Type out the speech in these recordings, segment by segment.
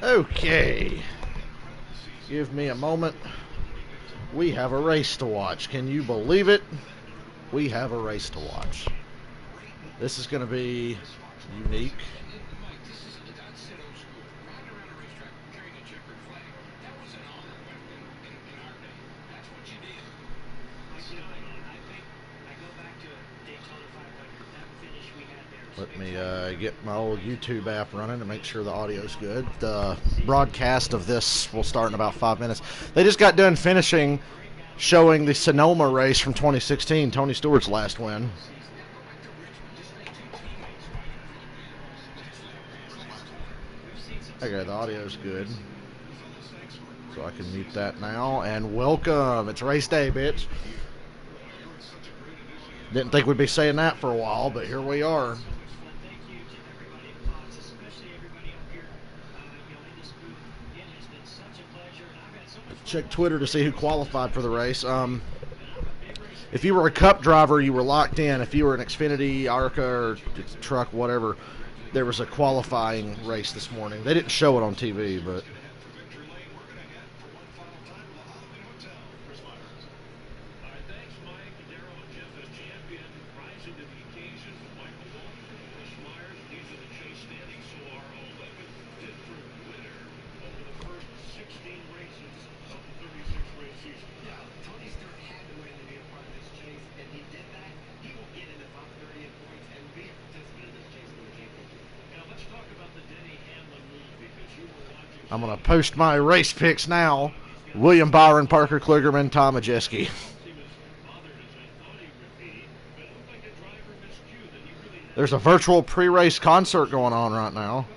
Okay, give me a moment. We have a race to watch. Can you believe it? We have a race to watch. This is going to be unique. Let me get my old YouTube app running to make sure the audio's good. The broadcast of this will start in about 5 minutes. They just got done finishing showing the Sonoma race from 2016, Tony Stewart's last win. Okay, the audio's good. So I can mute that now. And welcome. It's race day, bitch. Didn't think we'd be saying that for a while, but here we are. Check Twitter to see who qualified for the race. If you were a Cup driver, you were locked in. If you were an Xfinity, ARCA, or truck, whatever, there was a qualifying race this morning. They didn't show it on TV, but... I'm going to post my race picks now. William Byron, Parker Kligerman, Tom Majeski. There's a virtual pre-race concert going on right now.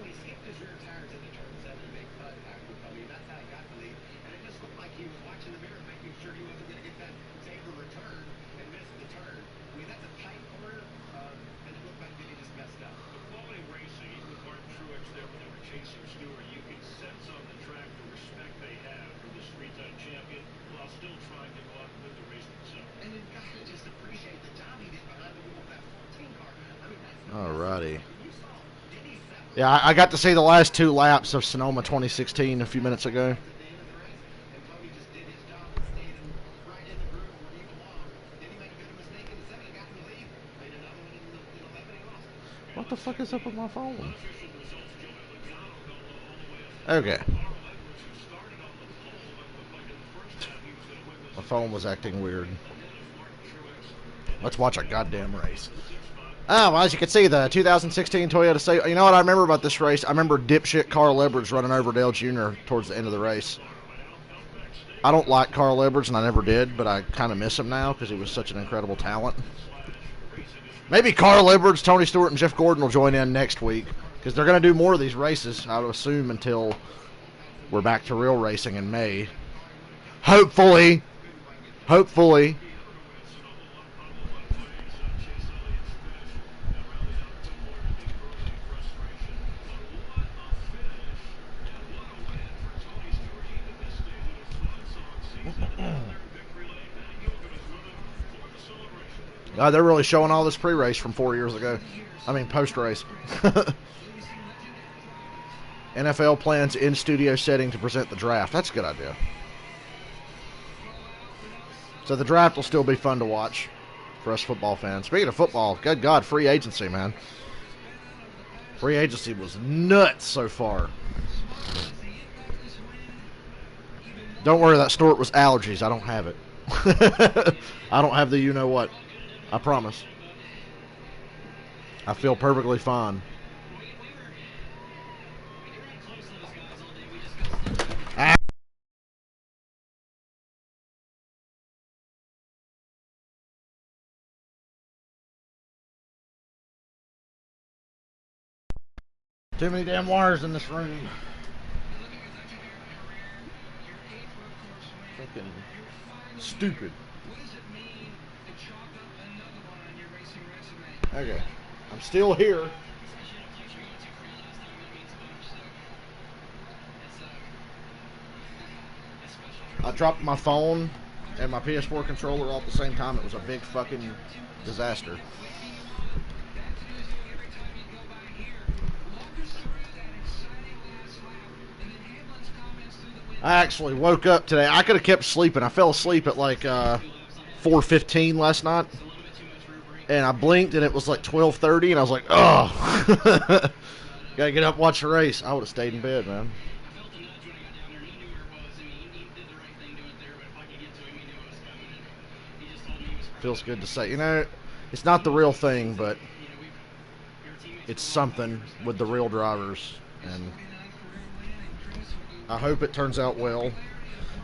Alrighty. Yeah, I got to see the last 2 laps of Sonoma 2016 a few minutes ago. What the fuck is up with my phone? Okay. My phone was acting weird. Let's watch a goddamn race. Oh, well, as you can see, the 2016 Toyota Sabre. You know what I remember about this race? I remember dipshit Carl Edwards running over Dale Jr. towards the end of the race. I don't like Carl Edwards, and I never did, but I kind of miss him now because he was such an incredible talent. Maybe Carl Edwards, Tony Stewart, and Jeff Gordon will join in next week because they're going to do more of these races, I would assume, until we're back to real racing in May. Hopefully. Hopefully. They're really showing all this pre-race from 4 years ago. I mean, post-race. NFL plans in-studio setting to present the draft. That's a good idea. So the draft will still be fun to watch for us football fans. Speaking of football, good God, free agency, man. Free agency was nuts so far. Don't worry, that snort was allergies. I don't have it. I don't have the you-know-what. I promise. I feel perfectly fine. Too many damn wires in this room. Fucking stupid. Okay, I'm still here. I dropped my phone and my PS4 controller all at the same time. It was a big fucking disaster. I actually woke up today. I could have kept sleeping. I fell asleep at like 4:15 last night, and I blinked and it was like 12:30, and I was like, oh, gotta get up and watch the race. I would have stayed in bed, man. Feels good to say. You know, it's not the real thing, but it's something with the real drivers, and I hope it turns out well.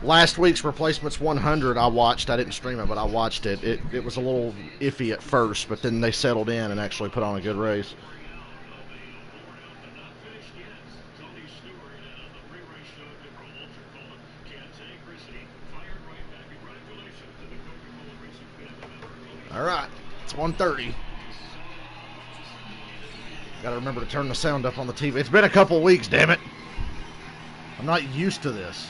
Last week's Replacements 100 I watched. I didn't stream it, but I watched it. It was a little iffy at first, but then they settled in and actually put on a good race. All right, it's 1:30. Got to remember to turn the sound up on the TV. It's been a couple weeks, damn it. I'm not used to this.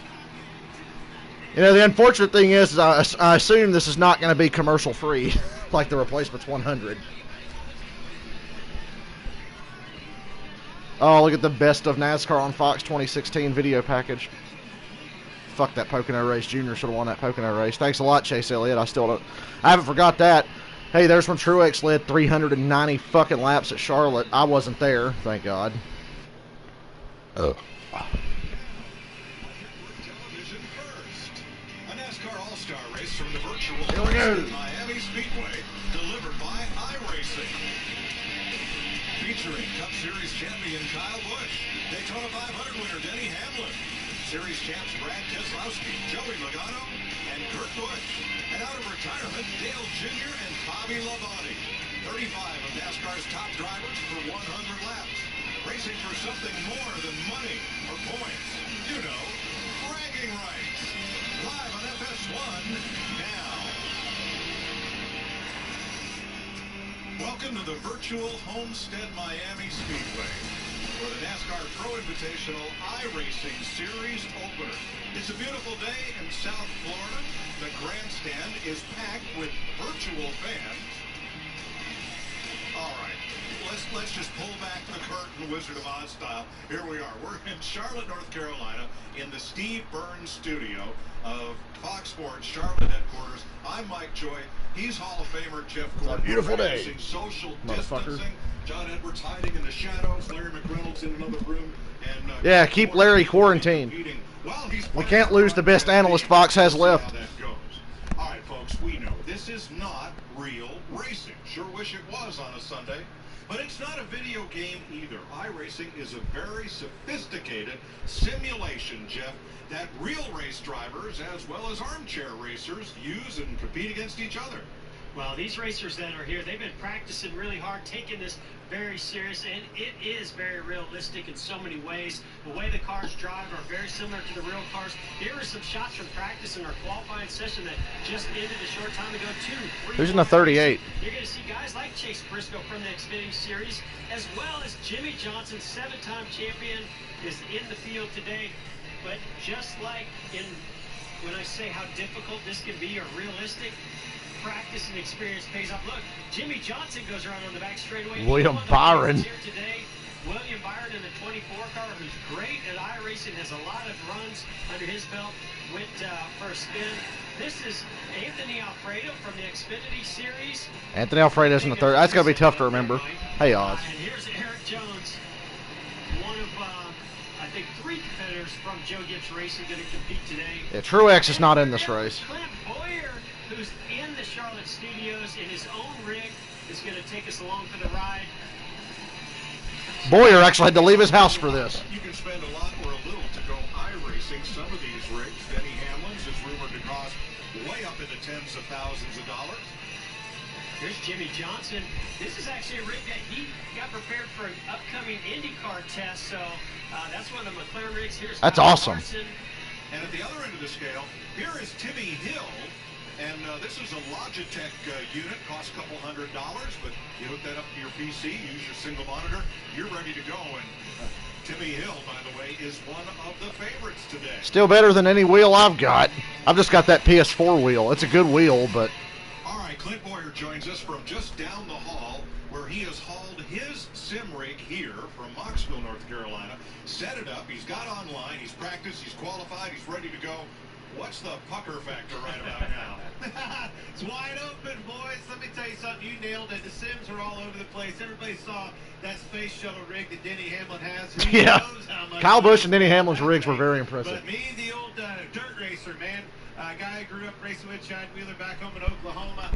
You know, the unfortunate thing is I assume this is not going to be commercial free like the Replacements 100. Oh, look at the Best of NASCAR on Fox 2016 video package. Fuck that Pocono race. Junior should have won that Pocono race. Thanks a lot, Chase Elliott. I haven't forgot that. Hey, there's when Truex led 390 fucking laps at Charlotte. I wasn't there, thank God. Oh. A NASCAR All-Star race from the virtual Miami Speedway, delivered by iRacing. Featuring Cup Series champion Kyle Busch, Daytona 500 winner Denny Hamlin, Series champs Brad Keselowski, Joey Logano, and Kurt Busch. And out of retirement, Dale Jr. and Bobby Labonte. 35 of NASCAR's top drivers for 100 laps. Racing for something more than money or points. You know, bragging rights. Live on FS1 now. Welcome to the virtual Homestead Miami Speedway for the NASCAR Pro Invitational iRacing Series opener. It's a beautiful day in South Florida. The grandstand is packed with virtual fans. All right, let's just pull back the curtain, Wizard of Oz style. Here we are. We're in Charlotte, North Carolina, in the Steve Burns studio of Fox Sports Charlotte headquarters. I'm Mike Joy. He's Hall of Famer Jeff Gordon. It's a beautiful day. Social distancing. John Edwards hiding in the shadows. Larry McReynolds in another room. And yeah, keep Larry quarantined. We can't lose the best analyst Fox has left. All right, folks, we know this is not real racing. Sure wish it was on a Sunday. But it's not a video game either. iRacing is a very sophisticated simulation, Jeff, that real race drivers as well as armchair racers use and compete against each other. Well, these racers that are here, they've been practicing really hard, taking this very serious, and it is very realistic in so many ways. The way the cars drive are very similar to the real cars. Here are some shots from practice in our qualifying session that just ended a short time ago, too. Who's in the 38? You're going to see guys like Chase Briscoe from the Xfinity Series, as well as Jimmy Johnson, 7-time champion, is in the field today. But just like when I say how difficult this can be or realistic, practice and experience pays off. Look, Jimmy Johnson goes around on the back straightaway. William Byron. Here today. William Byron in the 24 car, who's great at iRacing, has a lot of runs under his belt. Went for a spin. This is Anthony Alfredo from the Xfinity Series. Anthony Alfredo's in the third. That's going to be tough to remember. Hey, Oz. And here's Eric Jones, one of, I think, 3 competitors from Joe Gibbs Racing going to compete today. Yeah, Truex is not in this race. Clint Boyer, who's in the Charlotte studios in his own rig, is going to take us along for the ride. Boyer actually had to leave his house for this. You can spend a lot or a little to go iRacing. Some of these rigs, Denny Hamlin's is rumored to cost way up into tens of thousands of dollars. Here's Jimmy Johnson. This is actually a rig that he got prepared for an upcoming IndyCar test, so that's one of the McLaren rigs. Here's that's Kyle awesome. Larson. And at the other end of the scale, here is Timmy Hill. And this is a Logitech unit, costs a couple $100, but you hook that up to your PC, use your single monitor, you're ready to go. And Timmy Hill, by the way, is one of the favorites today. Still better than any wheel I've got. I've just got that PS4 wheel. It's a good wheel, but... All right, Clint Boyer joins us from just down the hall where he has hauled his sim rig here from Moxville, North Carolina, set it up. He's got online. He's practiced. He's qualified. He's ready to go. What's the pucker factor right about now? It's wide open, boys. Let me tell you something. You nailed it. The Sims are all over the place. Everybody saw that space shuttle rig that Denny Hamlin has. Who Yeah. knows how much Kyle Busch and Denny Hamlin's rigs were very impressive. But me, the old dirt racer, man. Guy I grew up racing with, Chad Wheeler, back home in Oklahoma.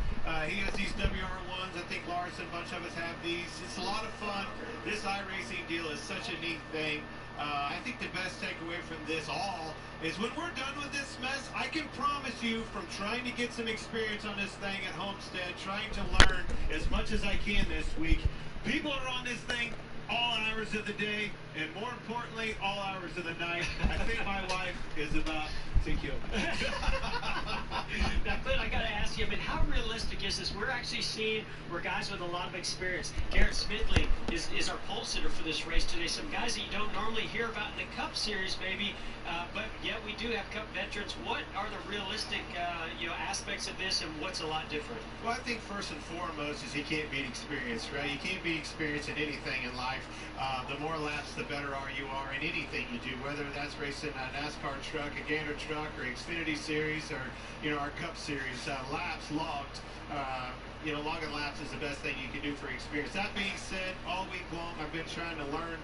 He has these WR1s. I think Larson, a bunch of us have these. It's a lot of fun. This iRacing deal is such a neat thing. I think the best takeaway from this all is when we're done with this mess, I can promise you, from trying to get some experience on this thing at Homestead, trying to learn as much as I can this week, people are on this thing all hours of the day, and more importantly, all hours of the night. I think my wife is about to kill me. Now, Clint, I got to ask you, I mean, how realistic is this? We're actually seeing where guys with a lot of experience. Garrett Smithley is our pole sitter for this race today. Some guys that you don't normally hear about in the Cup Series, maybe, but yet we do have Cup veterans. What are the realistic, aspects of this, and what's a lot different? Well, I think first and foremost is he can't beat experience, right? You can't beat experience in anything in life. The more laps, the better you are in anything you do, whether that's racing a NASCAR truck, a Gator truck, or Xfinity Series, or our Cup Series. Laps logged, logging laps is the best thing you can do for experience. That being said, all week long I've been trying to learn,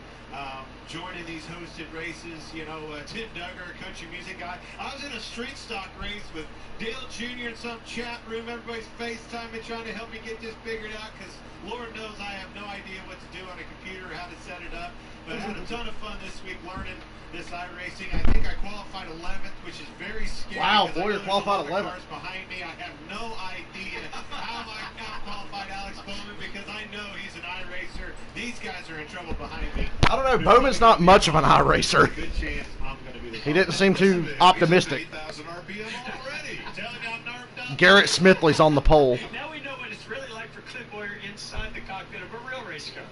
joining these hosted races. Tim Duggar, country music guy. I was in a street stock race with Dale Jr. in some chat room. Everybody's FaceTiming, trying to help me get this figured out, because Lord knows I have no idea what to do on a computer, how to set it up. But I had a ton of fun this week learning this iRacing. I think I qualified 11th, which is very scary. Wow, because I know Boyer there's qualified a lot of 11th. cars behind me. I have no idea how I qualified Alex Bowman, because I know he's an iRacer. These guys are in trouble behind me. I don't know. Bowman's not much of an iRacer. Good chance I'm going to be the He didn't seem too optimistic. 8,000 RPM already. telling you I'm nerved up. Garrett Smithley's on the pole. Now we know what it's really like for Clint Boyer inside the cockpit of a real race car.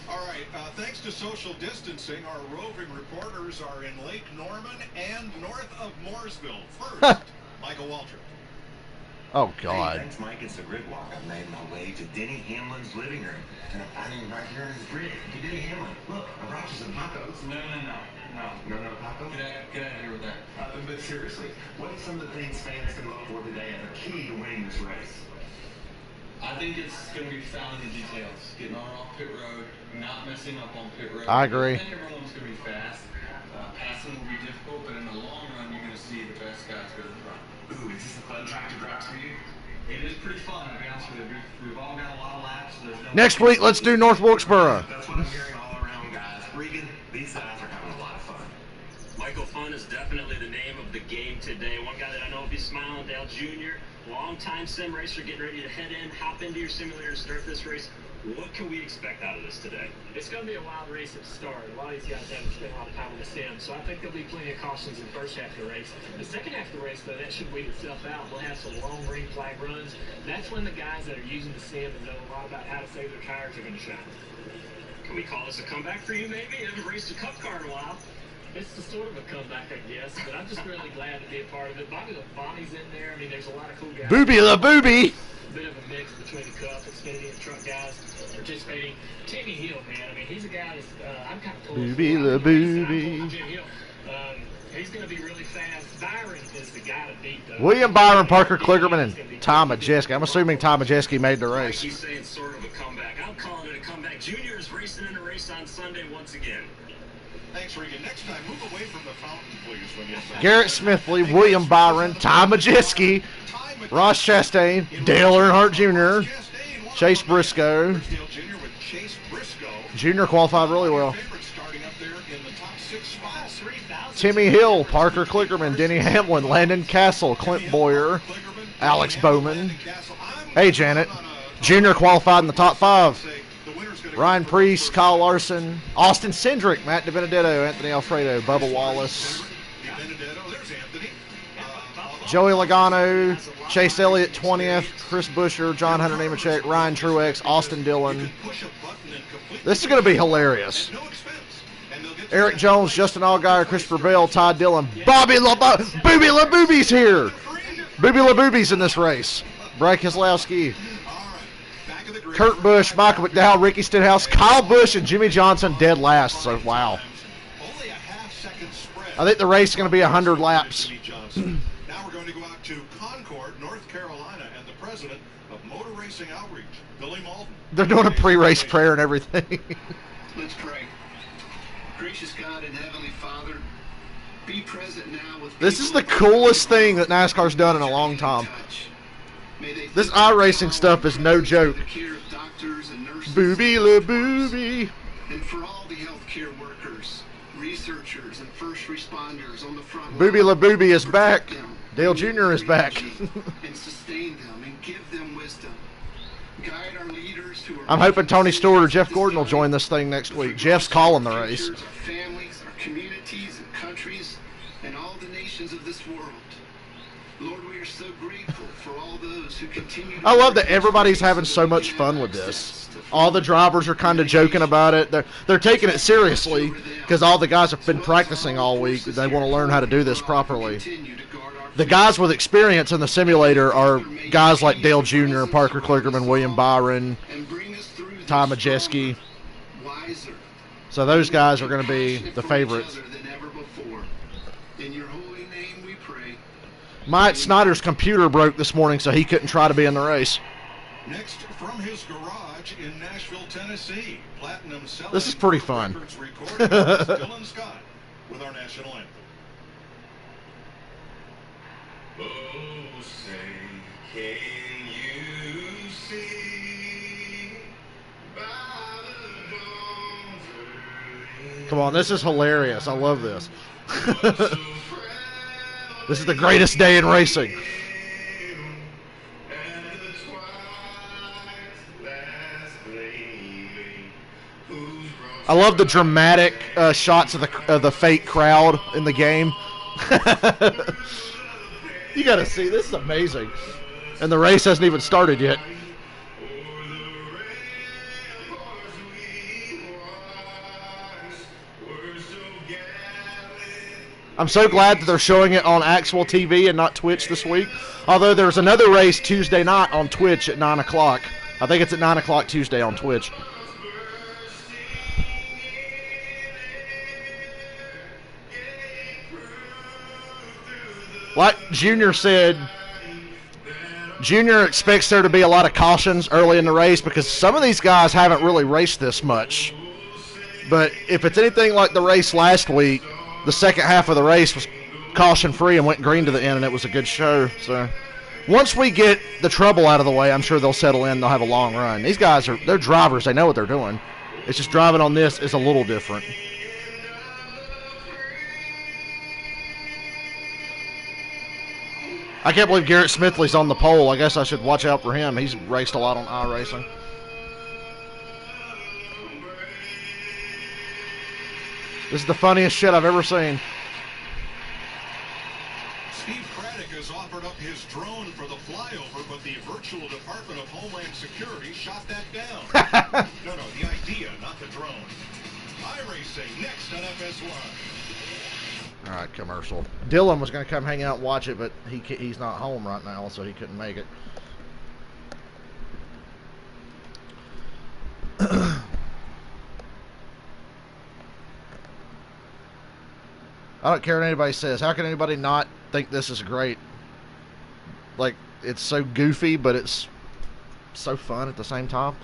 All right, thanks to social distancing, our roving reporters are in Lake Norman and north of Mooresville. First, Michael Waltrip. Oh, Hey, God. thanks, Mike. It's a grid walk. I made my way to Denny Hamlin's living room, and I'm finding him right here in his grid. Hey, Denny Hamlin, look, I brought you some tacos. No tacos? Get out of here with that. But seriously, what are some of the things fans can look for today and the key to winning this race? I think it's going to be found in the details. Getting on off pit road, not messing up on pit road. I agree. I think everyone's going to be fast. Passing will be difficult, but in the long run, you're going to see the best guys go to the front. Ooh, is this a fun track to drive for you? It is pretty fun, to be honest with you. We've all got a lot of laps. So there's no Next week, let's do North Wilkesboro. That's what I'm hearing all around, guys. Regan, these guys are having a lot of fun. Michael Fun is definitely the name of the game today. One guy that I know will be smiling, Dale Jr., longtime sim racer, getting ready to head in, hop into your simulator, start this race. What can we expect out of this today? It's going to be a wild race at the start. A lot of these guys haven't spent a lot of time on the sim, so I think there'll be plenty of cautions in the first half of the race. The second half of the race, though, that should weed itself out. We'll have some long green flag runs. That's when the guys that are using the sim and know a lot about how to save their tires are going to shine. Can we call this a comeback for you, maybe? You haven't raced a cup car in a while. It's a sort of a comeback, I guess, but I'm just really glad to be a part of it. Bonnie's in there. I mean, there's a lot of cool guys. Booby la booby. A bit of a mix between the Cup, Xfinity, and truck guys participating. Timmy Hill, man, I mean, he's a guy that's, I'm kind of pulling. Booby la booby. Jim Hill. He's going to be really fast. Byron is the guy to beat, though. William Byron, Parker Kligerman, and Tom Majeski. I'm assuming Tom Majeski made the Like race. you say, it's sort of a comeback. I'm calling it a comeback. Junior is racing in a race on Sunday once again. Thanks, Regan. Next time, move away from the fountain, please. When you Garrett Smithley, William Byron, Tom Majeski, Ross Chastain, Dale Earnhardt Jr., Chase Briscoe. Dale Jr. with Chase Briscoe. Junior qualified really well. Favorite starting up there in the top 6 spots. 3,000. Timmy Hill, Parker Kligerman, Denny Hamlin, Landon Castle, Clint Boyer, Alex Bowman. Hey, Janet. Junior qualified in the top 5. Ryan Priest, Kyle Larson, Austin Cindric, Matt DiBenedetto, Anthony Alfredo, Bubba Wallace, Joey Logano, Chase Elliott 20th, Chris Buescher, John Hunter Nemechek, Ryan Truex, Austin Dillon. This is going to be hilarious. Eric Jones, Justin Allgaier, Christopher Bell, Todd Dillon, Booby La Booby's here. Booby La Booby's in this race. Brad Keselowski. of the grid. Kurt Busch, Michael McDowell, Ricky Stenhouse, Kyle Busch, and Jimmy Johnson dead last. So, wow. Only a half-second spread. I think the race is going to be 100 laps. Jimmy Johnson. Now we're going to go out to Concord, North Carolina, and the president of Motor Racing Outreach, Billy Malden. They're doing a pre-race prayer and everything. Let's pray. Gracious God and Heavenly Father, be present now with This is the coolest thing that NASCAR's done in a long time. This iRacing stuff is no joke. Booby la booby. And for all the healthcare workers, researchers, and first responders on the front Booby la booby is back. Dale Jr. is back. And sustain them and give them wisdom. Guide our leaders who are I'm hoping Tony Stewart or Jeff Gordon will join this thing next week. Jeff's calling the race. Our families, our communities, and countries, and all the nations of this world. Lord, we are so grateful for all those who continue to I love that everybody's having so much fun with this. All the drivers are kind of joking about it. They're taking it seriously because all the guys have been practicing all week. They want to learn how to do this properly. The guys with experience in the simulator are guys like Dale Jr., Parker Kligerman, William Byron, Ty Majeski. So those guys are going to be the favorites. Mike Snyder's computer broke this morning, so he couldn't try to be in the race. Next, from his garage in Nashville, Tennessee, platinum selling This is pretty fun. records recorded by Dylan Scott with our national anthem. Oh, say, can you see by the dawn's early Come on, this is hilarious. I love this. This is the greatest day in racing. I love the dramatic shots of the fake crowd in the game. You got to see, this is amazing. And the race hasn't even started yet. I'm so glad that they're showing it on actual TV and not Twitch this week. Although there's another race Tuesday night on Twitch at 9 o'clock. I think it's at 9 o'clock Tuesday on Twitch. Like Junior said, Junior expects there to be a lot of cautions early in the race because some of these guys haven't really raced this much. But if it's anything like the race last week, the second half of the race was caution-free and went green to the end, and it was a good show. So once we get the trouble out of the way, I'm sure they'll settle in. They'll have a long run. These guys they're drivers. They know what they're doing. It's just driving on this is a little different. I can't believe Garrett Smithley's on the pole. I guess I should watch out for him. He's raced a lot on iRacing. This is the funniest shit I've ever seen. Steve Craddock has offered up his drone for the flyover, but the virtual Department of Homeland Security shot that down. No, the idea, not the drone. iRacing next on FS1. All right, commercial. Dylan was going to come hang out and watch it, but he's not home right now, so he couldn't make it. I don't care what anybody says. How can anybody not think this is great? Like, it's so goofy, but it's so fun at the same time.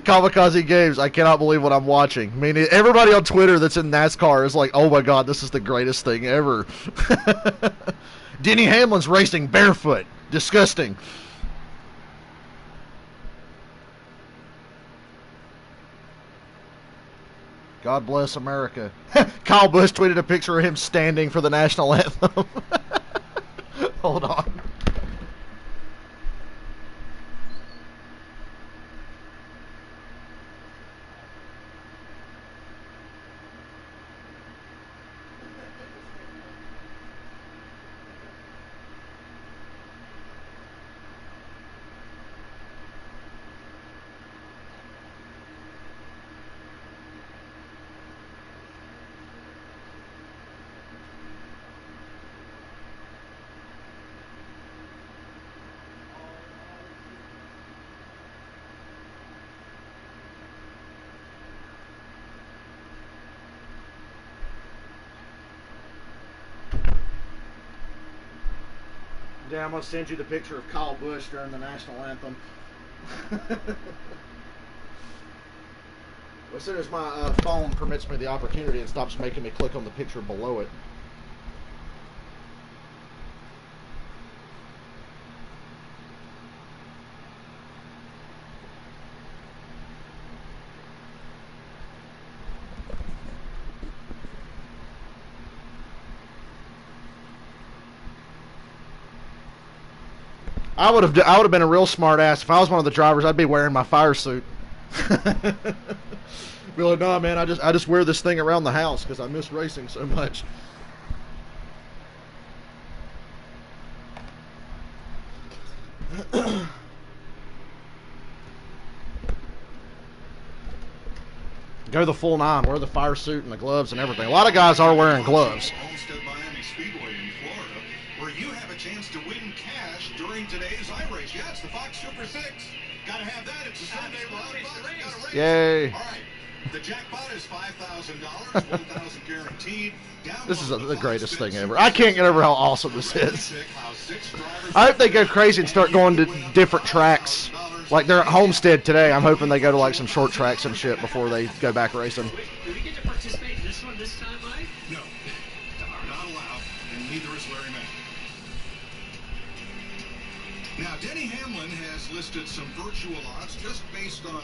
Kamikaze Games, I cannot believe what I'm watching. I mean, everybody on Twitter that's in NASCAR is like, oh my god, this is the greatest thing ever. Denny Hamlin's racing barefoot. Disgusting. God bless America. Kyle Busch tweeted a picture of him standing for the national anthem. Hold on. Yeah, I'm gonna send you the picture of Kyle Busch during the national anthem. As soon as my phone permits me the opportunity, it stops making me click on the picture below it. I would have been a real smart ass if I was one of the drivers. I'd be wearing my fire suit. Be like, nah, man, I just wear this thing around the house because I miss racing so much. Go the full 9. Wear the fire suit and the gloves and everything. A lot of guys are wearing gloves. Homestead Miami Speedway in Florida, where you have a chance to win cash during today's iRace. Yeah, it's the Fox Super 6. Gotta have that. It's a Sunday round. Gotta race. Yay. All right. The jackpot is $5,000, $1,000 guaranteed. This is the greatest thing ever. I can't get over how awesome this is. I hope they go crazy and start going to different tracks. Like they're at Homestead today. I'm hoping they go to like some short tracks and shit before they go back racing. Do we get to participate in this one this time, Mike? No, not allowed, and neither is Larry Mack. Now, Denny Hamlin has listed some virtual odds just based on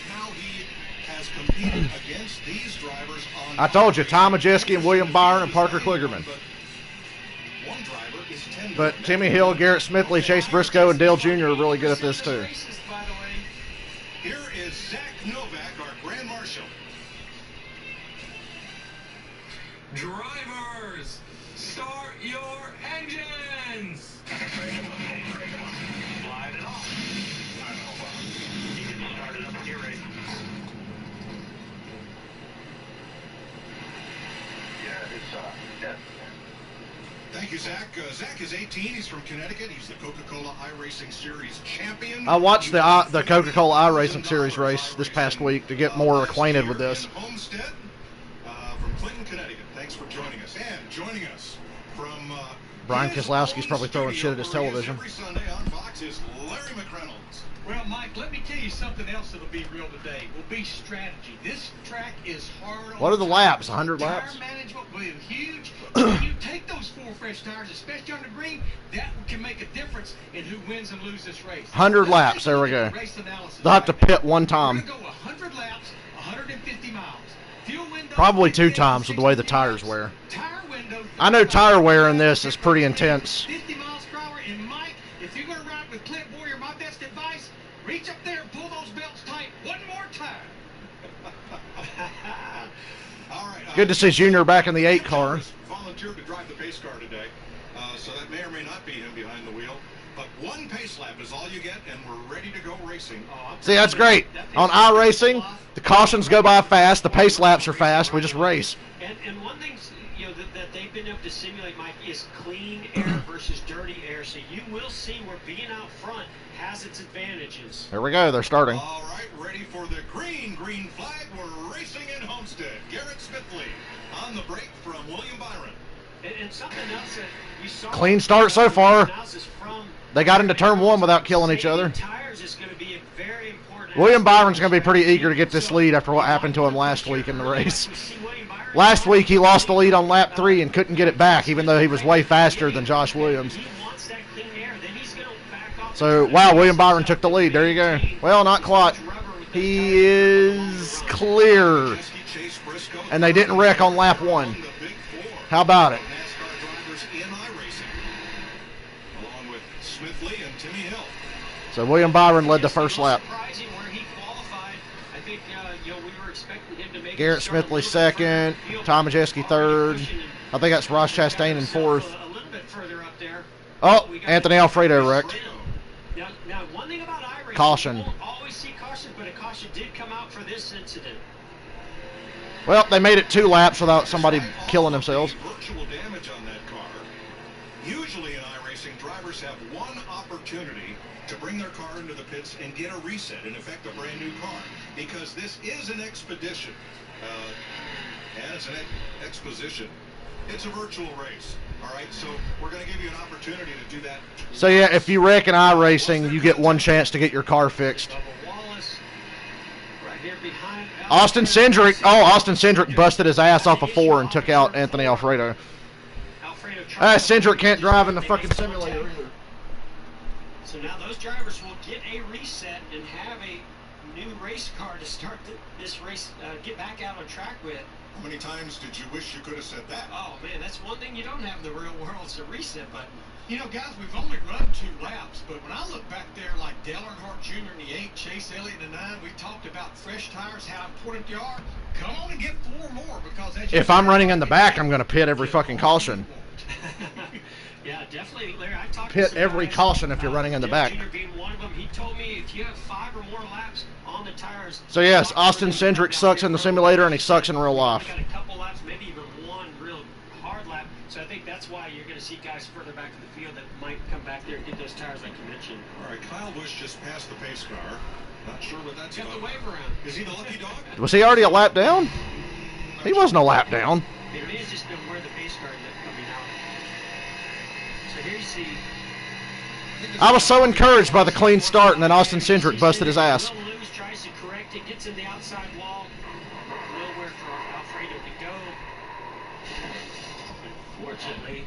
how he has competed against these drivers on. I told you, Tom Majeski and William Byron and Parker Kligerman. One driver is 10. But Timmy Hill, Garrett Smithley, Chase Briscoe, and Dale Jr. are really good at this too. Here is Zach Novak, our Grand Marshal. Drivers, start your engines! Slide it off. You can start it up when you're ready. Thank you, Zach. Zach is 18. He's from Connecticut. He's the Coca-Cola iRacing Series champion. I watched the Coca-Cola iRacing Series race this past week to get more acquainted with this. Homestead from Clinton, Connecticut. Thanks for joining us. And joining us from Brian Keselowski's probably throwing shit at his television. Every Sunday on Fox is Larry McReynolds. Well, Mike, let me tell you something else that'll be real today. Will be strategy. This track is hard. What are the laps? 100 laps? Tire management will be huge. When you take those 4 fresh tires, especially on the green, that can make a difference in who wins and loses this race. 100 laps. There we go. Race analysis. They'll have to pit one time. We're going to go 100 laps, 150 miles. Fuel window, Probably 2 times with the way the tires wear. Tire window. I know tire wear in this is pretty intense. 50 miles per hour. And Mike, if you're going to ride with Clint Boyer, my best advice, reach up there and pull those belts tight one more time. All right. Good to see Junior back in the 8 car. Volunteered to drive the pace car today, so that may or may not be him behind the wheel. But 1 pace lap is all you get, and we're ready to go racing. See, that's great. On iRacing, the cautions go by fast, the pace laps are fast, we just race. And one thing that they've been able to simulate, Mike, is clean air versus dirty air. So you will see where being out front has its advantages. Here we go, they're starting. All right, ready for the green flag. We're racing in Homestead. Garrett Smithley on the break from William Byron. And something else that we saw. Clean start so far. They got into turn 1 without killing each other. Tires is going to be a very important. William Byron's going to be pretty eager to get this lead after what happened to him last week in the race. Last week he lost the lead on lap 3 and couldn't get it back, even though he was way faster than Josh Williams. So, wow, William Byron took the lead. There you go. Well, not quite. He is clear. And they didn't wreck on lap 1. How about it? So William Byron led the first lap. Garrett Smithley second, Tom Majeski third. I think that's Ross Chastain in 4th. Oh, Anthony Alfredo wrecked. Now, one thing about iRacing, Caution. you won't always see caution, but a caution did come out for this incident. Well, they made it 2 laps without somebody killing themselves. Virtual damage on that car. Usually in iRacing, drivers have 1 opportunity to bring their car into the pits and get a reset, in effect a brand new car, because this is an expedition. And it's an exposition. It's a virtual race. All right, so we're going to give you an opportunity to do that. So yeah, if you wreck in iRacing, you get one chance to get your car fixed. Austin Cindric. Oh, Austin Cindric busted his ass off a 4 and took out Anthony Alfredo. Cindric can't drive in the fucking simulator either. So now those drivers will get a reset and have a new race car to start this race, get back out on track with. How many times did you wish you could have said that? Oh, man, that's one thing you don't have in the real world. It's a reset button. You know, guys, we've only run 2 laps, but when I look back there like Dale Earnhardt Jr. in the 8, Chase Elliott in the 9, we talked about fresh tires, how important they are. Come on and get 4 more, because as if I'm running in the back, I'm going to pit every fucking caution. Yeah, definitely, Larry. I talked pit to every caution if you're running in the back. Jr. being one of them. He told me if you have 5 or more laps on the tires. So yes, Austin Cindric sucks in the simulator and he sucks in real life. Got a couple laps, maybe even one real hard lap. So I think that's why you're going to see guys further back in the field that might come back there and get those tires like you mentioned. All right, Kyle Busch just passed the pace car. Not sure what that's got about. the wave around. Is he the lucky dog? Was he already a lap down? He wasn't a lap down. It may have just been where the pace car ended up coming out. So here you see. I was so encouraged by the clean start, and then Austin Cindric busted his ass. Will Lewis tries to correct it, gets in the outside wall. Nowhere for Alfredo to go. Unfortunately,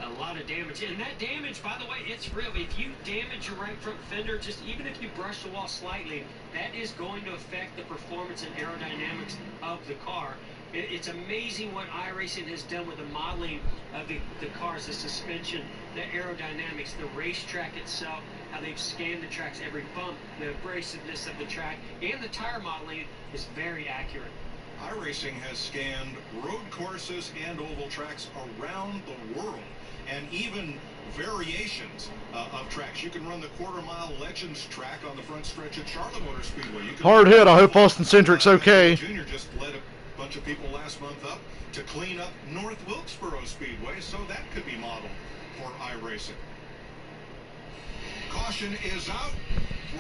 a lot of damage. And that damage, by the way, it's real. If you damage your right front fender, just even if you brush the wall slightly, that is going to affect the performance and aerodynamics of the car. It's amazing what iRacing has done with the modeling of the cars, the suspension, the aerodynamics, the racetrack itself, how they've scanned the tracks, every bump, the abrasiveness of the track, and the tire modeling is very accurate. iRacing has scanned road courses and oval tracks around the world, and even variations of tracks. You can run the quarter-mile Legends track on the front stretch at Charlotte Motor Speedway. You can Hard hit. I hope Austin Cindric's okay. Junior just led a bunch of people last month up to clean up North Wilkesboro Speedway, so that could be modeled for iRacing. Caution is out.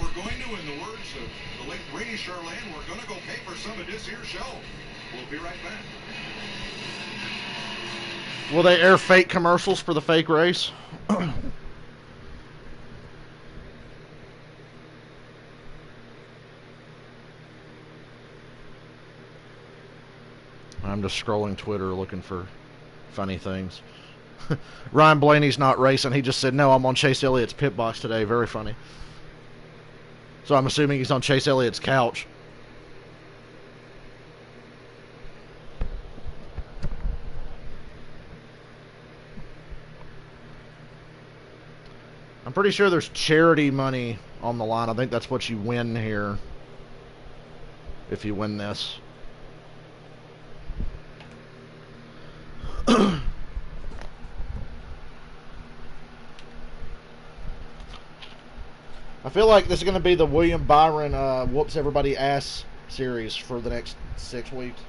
We're going to, in the words of the late Rainy Charlene, we're going to go pay for some of this here show. We'll be right back. Will they air fake commercials for the fake race? I'm just scrolling Twitter looking for funny things. Ryan Blaney's not racing. He just said, no, I'm on Chase Elliott's pit box today. Very funny. So I'm assuming he's on Chase Elliott's couch. I'm pretty sure there's charity money on the line. I think that's what you win here if you win this. I feel like this is going to be the William Byron whoops everybody ass series for the next 6 weeks.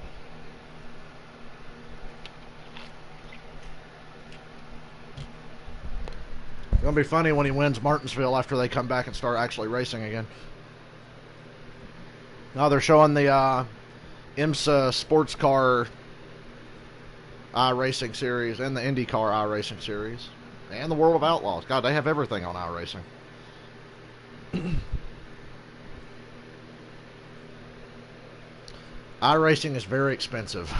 It's going to be funny when he wins Martinsville after they come back and start actually racing again. Now they're showing the IMSA sports car iRacing series and the IndyCar iRacing series and the World of Outlaws. God, they have everything on iRacing. iRacing is very expensive.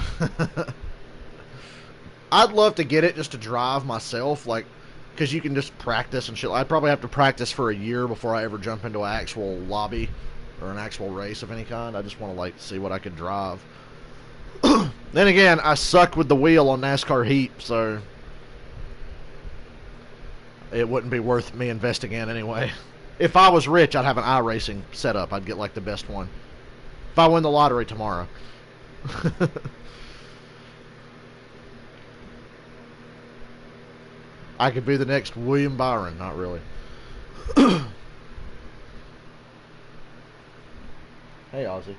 I'd love to get it just to drive myself, like, because you can just practice and shit. I'd probably have to practice for a year before I ever jump into an actual lobby or an actual race of any kind. I just want to, like, see what I could drive. Then again, I suck with the wheel on NASCAR Heat, so it wouldn't be worth me investing in anyway. If I was rich, I'd have an iRacing setup. I'd get, like, the best one. If I win the lottery tomorrow. I could be the next William Byron. Not really. Hey, Ozzy.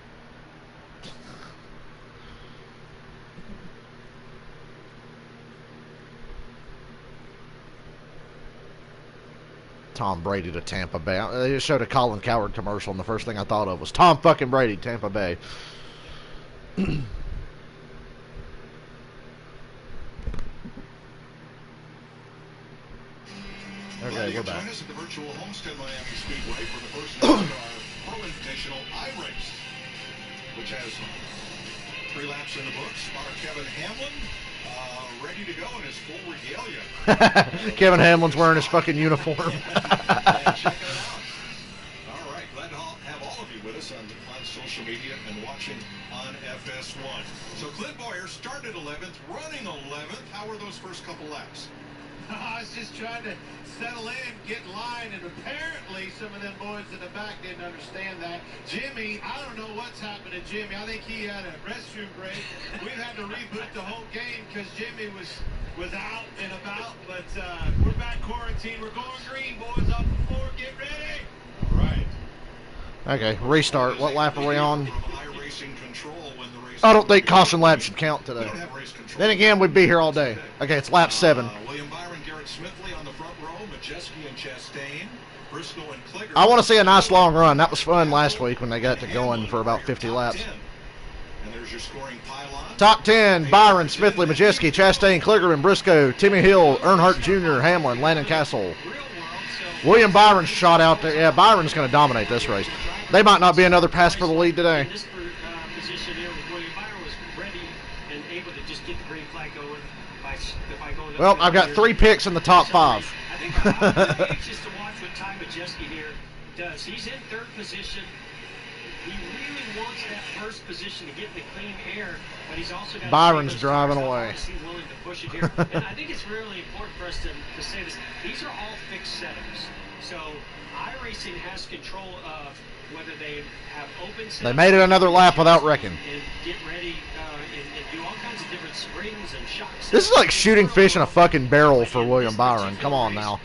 Tom Brady to Tampa Bay. They showed a Colin Cowherd commercial, and the first thing I thought of was Tom fucking Brady, Tampa Bay. Okay, we're back. Join us at the virtual Homestead Miami Speedway for the first NASCAR Pro Invitational iRace, which has 3 laps in the books. Spotter Kevin Hamlin ready to go in his full regalia. Kevin Hamlin's wearing his fucking uniform. And check it out. All right, glad to have all of you with us on social media and watching on FS1. So Clint Boyer started 11th, running 11th. How were those first couple laps? I was just trying to settle in, get in line, and apparently some of them boys in the back didn't understand that. Jimmy, I don't know what's happened to Jimmy. I think he had a restroom break. We've had to reboot the whole game because Jimmy was out and about, but we're back quarantined. We're going green, boys, off the floor. Get ready. All right. Okay, restart. What lap are we on? iRacing control when the race I don't think caution lap should count today. We don't have race control. Then again, we'd be here all day. Okay, it's lap 7. William Byron, Garrett Smithley on the front row, Majeski and Chastain, Briscoe and Kliger. I want to see a nice long run. That was fun last week when they got to going for about 50 laps. And there's your scoring pylon. Top 10, Byron, Smithley, Majeski, Chastain, Kligerman, Briscoe, Timmy Hill, Earnhardt Jr., Hamlin, Landon Castle. William Byron's shot out there. Yeah, Byron's going to dominate this race. They might not be another pass for the lead today. This position here, William Byron was ready and able to just get the green flag going by going. Well, I've got 3 picks in the top 5. I think I'm anxious to watch what Ty Majeski here does. He's in 3rd position. He really wants that 1st position to get in the clean air, but he's also got Byron's driving away. Willing to push it here. And I think it's really important for us to say this. These are all fixed setups. So iRacing has control of whether they have open setups. They made it another lap without wrecking. And get ready and do all kinds of different springs and shocks. This is like shooting fish in a fucking barrel for William Byron. Come on now.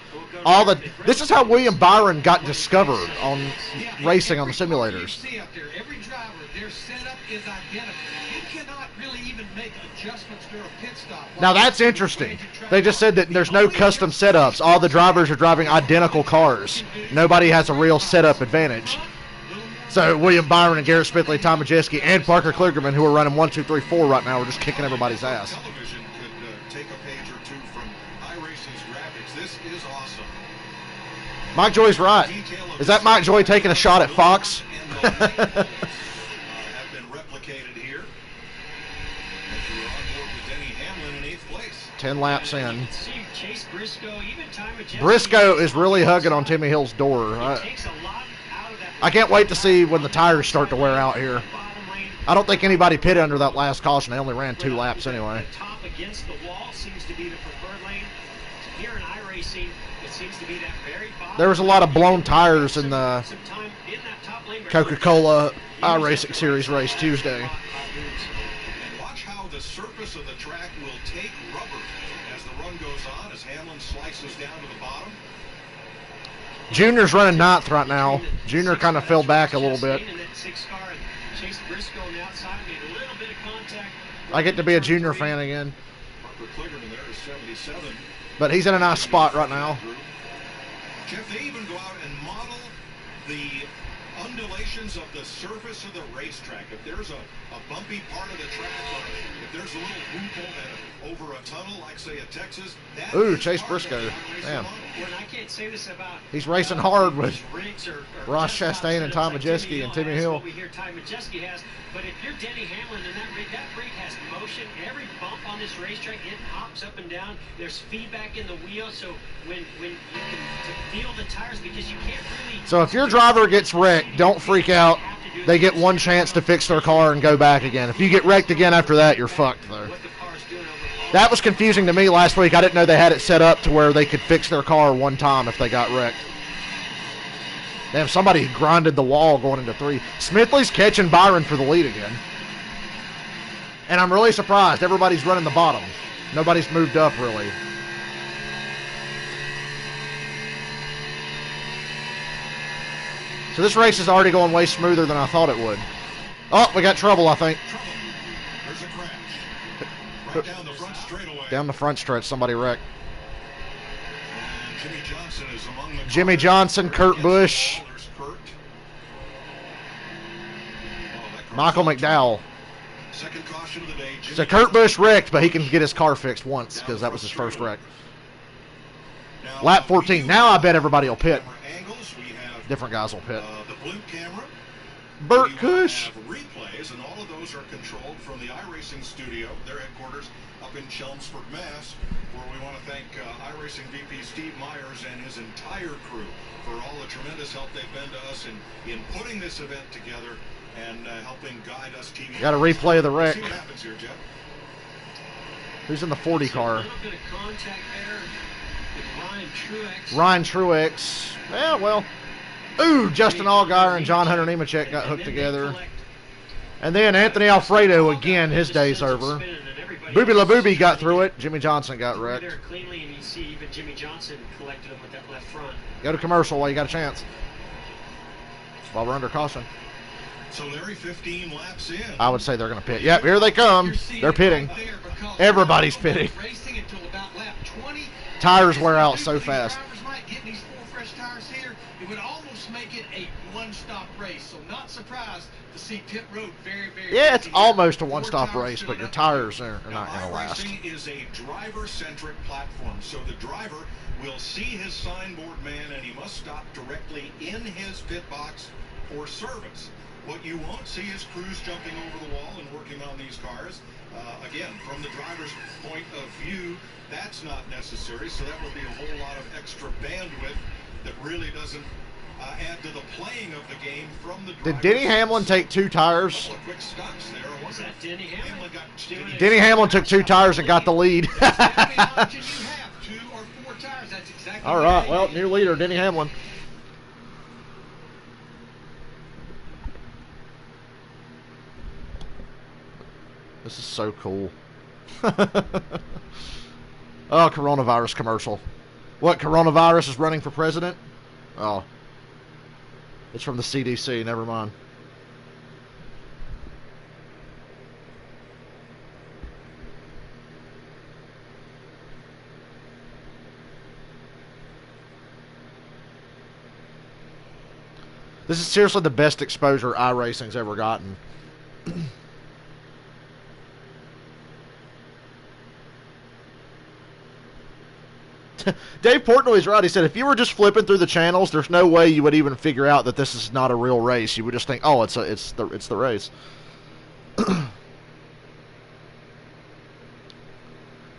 This is how William Byron got discovered on racing on the simulators. See up there, every driver, their setup is identical. You cannot really even make adjustments during a pit stop. Now that's interesting. They just said that there's no custom setups. All the drivers are driving identical cars. Nobody has a real setup advantage. So William Byron and Garrett Smithley, Tom Majeski, and Parker Kligerman, who are running 1, 2, 3, 4 right now, are just kicking everybody's ass. Television could take a page or 2 from iRacing's graphics. This is awesome. Mike Joy's right. Is that Mike Joy taking a shot at Fox? Have been replicated here. As you are on board with Denny Hamlin in 8th place. 10 laps in. See Chase Briscoe, even Ty Majeski. Briscoe is really hugging on Timmy Hill's door. It takes a lot out of that. I can't wait to see when the tires start to wear out here. I don't think anybody pitted under that last caution. They only ran 2 laps anyway. The top against the wall seems to be the preferred lane. Here in iRacing, it seems to be that very bottom. There was a lot of blown tires in the Coca-Cola iRacing Series race Tuesday. And watch how the surface of the track will take rubber as the run goes on, as Hamlin slices down to the bottom. Junior's running 9th right now. Junior kind of fell back a little bit. I get to be a Junior fan again. But he's in a nice spot right now. Jeff, they even go out and model the undulations of the surface of the racetrack. If there's a bumpy part of the track, or if there's a little loophole over a tunnel, like say at Texas, that ooh, Chase Briscoe. Damn. He's racing hard with Ross Chastain and Tom Majeski and Timmy Hill. We hear Ty Majeski has, but if you're Denny Hamlin and that rig has motion, every bump on this racetrack, it hops up and down. There's feedback in the wheel, so when you can feel the tires, because you can't really. So if your driver gets wrecked, don't freak out. They get one chance to fix their car and go back again. If you get wrecked again after that, you're fucked though. That was confusing to me last week. I didn't know they had it set up to where they could fix their car one time if they got wrecked. Damn, somebody grinded the wall going into 3. Smithley's catching Byron for the lead again. And I'm really surprised. Everybody's running the bottom. Nobody's moved up really. So this race is already going way smoother than I thought it would. Oh, we got trouble, I think. There's a crash. Right down the front straightaway. Down the front stretch, somebody wrecked. And Jimmy Johnson is among the Jimmy Johnson, Kurt Busch, Michael McDowell. Second caution of the day. So Kurt Busch wrecked, but he can get his car fixed once because that was his first wreck. Now, Lap 14. Now I bet everybody will pit. Angles, we have Different guys will pit. the blue camera. Burt We Kush. have replays, and all of those are controlled from the iRacing studio, their headquarters up in Chelmsford, Mass, where we want to thank iRacing VP Steve Myers and his entire crew for all the tremendous help they've been to us in putting this event together and helping guide us TV. Got a replay of the wreck. See what happens here, Jeff. Who's in the 40 car? A little bit of contact there with Ryan Truex. Ryan Truex. Yeah, well. Ooh, Justin Allgaier and John Hunter Nemechek got hooked together. And then Anthony Alfredo, again, his day's over. Booby La Booby got through it. Jimmy Johnson got wrecked. There cleanly, and you see even Jimmy Johnson collected him with that left front. Go to commercial while you got a chance. While we're under caution. So Larry, 15 laps in. I would say they're going to pit. Yep, here they come. They're pitting. Everybody's pitting. Tires wear out so fast. It would almost make it a one-stop race, so not surprised to see pit road very, very Yeah, it's busy. almost a one-stop race, but your tires are not going to last. iRacing is a driver-centric platform, so the driver will see his signboard man and he must stop directly in his pit box for service. What you won't see is crews jumping over the wall and working on these cars. Again, from the driver's point of view, that's not necessary, so that would be a whole lot of extra bandwidth that really doesn't add to the playing of the game from the Did Denny Hamlin take 2 tires? Quick stops there. Was that Denny Hamlin? Denny Hamlin took 2 tires and got the lead. All right, well, new leader, Denny Hamlin. This is so cool. Oh, coronavirus commercial. What, coronavirus is running for president? Oh. It's from the CDC, never mind. This is seriously the best exposure iRacing's ever gotten. Dave Portnoy's right. He said if you were just flipping through the channels, there's no way you would even figure out that this is not a real race. You would just think, oh, it's the race. Well,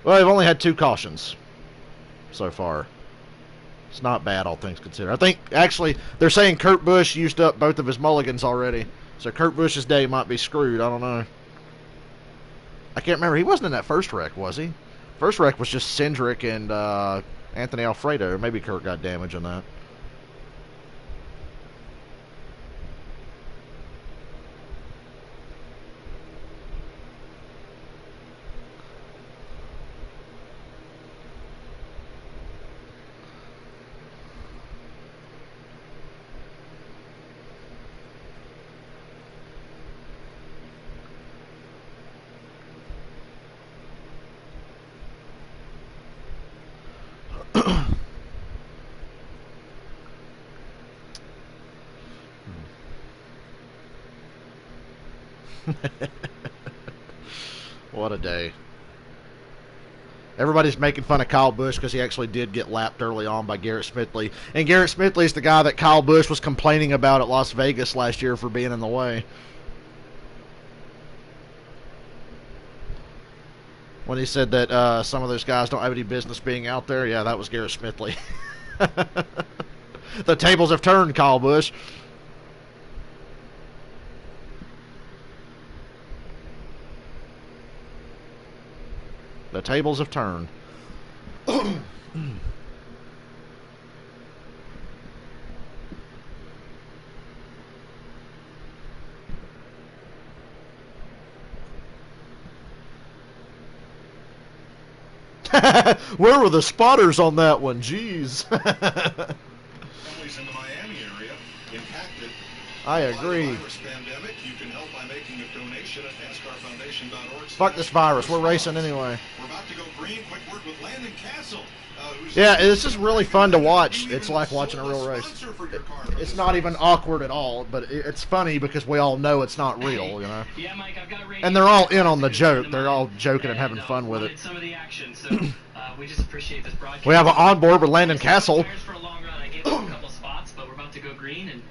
they've only had 2 cautions so far. It's not bad, all things considered. I think, actually, they're saying Kurt Busch used up both of his mulligans already. So Kurt Busch's day might be screwed. I don't know. I can't remember. He wasn't in that first wreck, was he? First wreck was just Cindric and Anthony Alfredo. Maybe Kurt got damage on that. What a day. Everybody's making fun of Kyle Busch because he actually did get lapped early on by Garrett Smithley. And Garrett Smithley is the guy that Kyle Busch was complaining about at Las Vegas last year for being in the way. When he said that some of those guys don't have any business being out there, yeah, that was Garrett Smithley. The tables have turned, Kyle Busch. The tables have turned. Where were the spotters on that one? Jeez. Families in the Miami area impacted. I agree. By the virus pandemic. You can help by making a donation at NASCARFoundation.org. Fuck this virus. We're racing anyway. We're about to go green. Quick word with Landon Castle. Yeah, it's just really fun to watch. It's like watching a real race. It's not even awkward at all, but it's funny because we all know it's not real, you know. Yeah, Mike, I've got a radio. And they're all in on the joke. They're all joking and having fun with it. Some of the action, so We just appreciate this broadcast. We have an onboard with Landon Castle. Tires for a long run. I gave him a couple spots, but we're about to go green and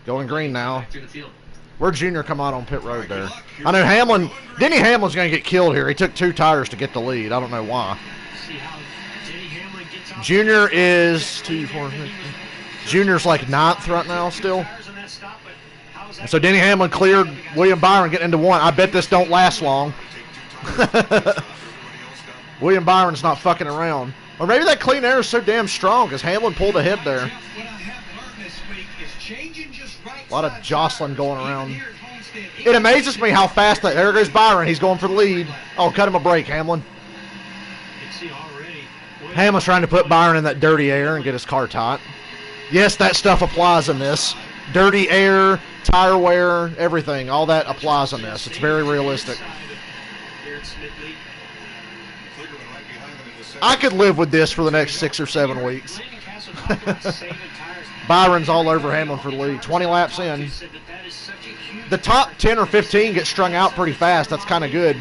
going green now. back through the field. Where'd Junior come out on pit road there? I know Hamlin, Denny Hamlin's going to get killed here. He took 2 tires to get the lead. I don't know why. See how Denny Hamlin gets off. Junior is 2, 4, 5. Junior's like 9th right now still. Tires on that stop, but how is that So Denny Hamlin cleared William Byron getting into 1. I bet this don't last long. William Byron's not fucking around. Or maybe that clean air is so damn strong because Hamlin pulled ahead there. What I have learned this week is changing just right. A lot of jostling going around. It amazes me how fast that. There goes Byron. He's going for the lead. Oh, cut him a break, Hamlin. You can see already. Hamlin's trying to put Byron in that dirty air and get his car tight. Yes, that stuff applies in this. Dirty air, tire wear, everything. All that applies in this. It's very realistic. I could live with this for the next 6 or 7 weeks. Byron's all over Hamlin for the lead. 20 laps in. The top 10 or 15 get strung out pretty fast. That's kind of good.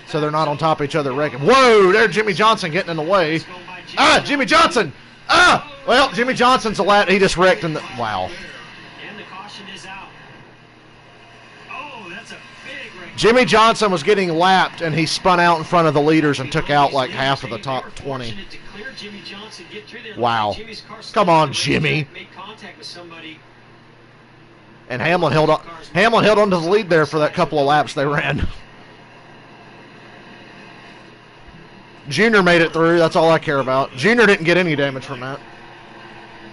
So they're not on top of each other wrecking. Whoa, there's Jimmy Johnson getting in the way. Ah, Jimmy Johnson. Ah, well, Jimmy Johnson's a lap. He just wrecked in the, wow. And the caution is out. Oh, that's a big wreck. Jimmy Johnson was getting lapped, and he spun out in front of the leaders and took out like half of the top 20. Wow. Come on, Jimmy. And Hamlin held on. Hamlin held on to the lead there for that couple of laps they ran. Junior made it through. That's all I care about. Junior didn't get any damage from that.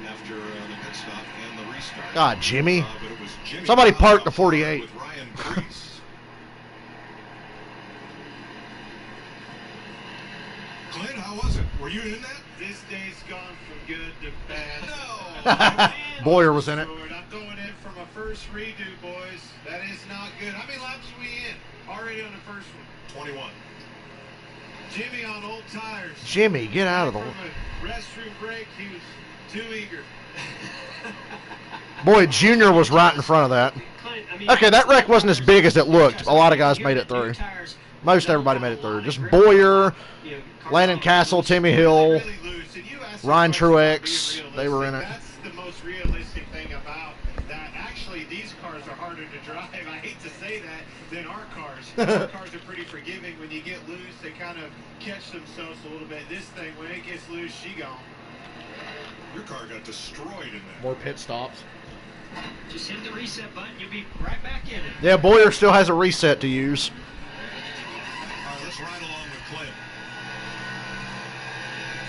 After the pit stop and the restart. God, Jimmy. But it was Jimmy Somebody parked the with 48. Ryan Preece. Clint, how was it? Were you in that? This day's gone from good to bad. No. Boyer was in it. Lord, I'm going in from a first redo, boys. That is not good. How many laps are we in? Already on the first one. 21. Jimmy on old tires. Jimmy, get out of the way. From a restroom break, he was too eager. Boy, Junior was right in front of that. Okay, that wreck wasn't as big as it looked. A lot of guys made it through. Most everybody made it through. Just Boyer, Landon Castle, Timmy Hill, Ryan Truex. They were in it. That's the most realistic thing about that. Actually, these cars are harder to drive. I hate to say that, than our cars. Our cars are pretty forgiving. When you get loose, they kind of catch themselves a little bit. This thing, when it gets loose, she gone. Your car got destroyed in that. More pit stops. Just hit the reset button. You'll be right back in it. Yeah, Boyer still has a reset to use. All right, let's ride along with Clint.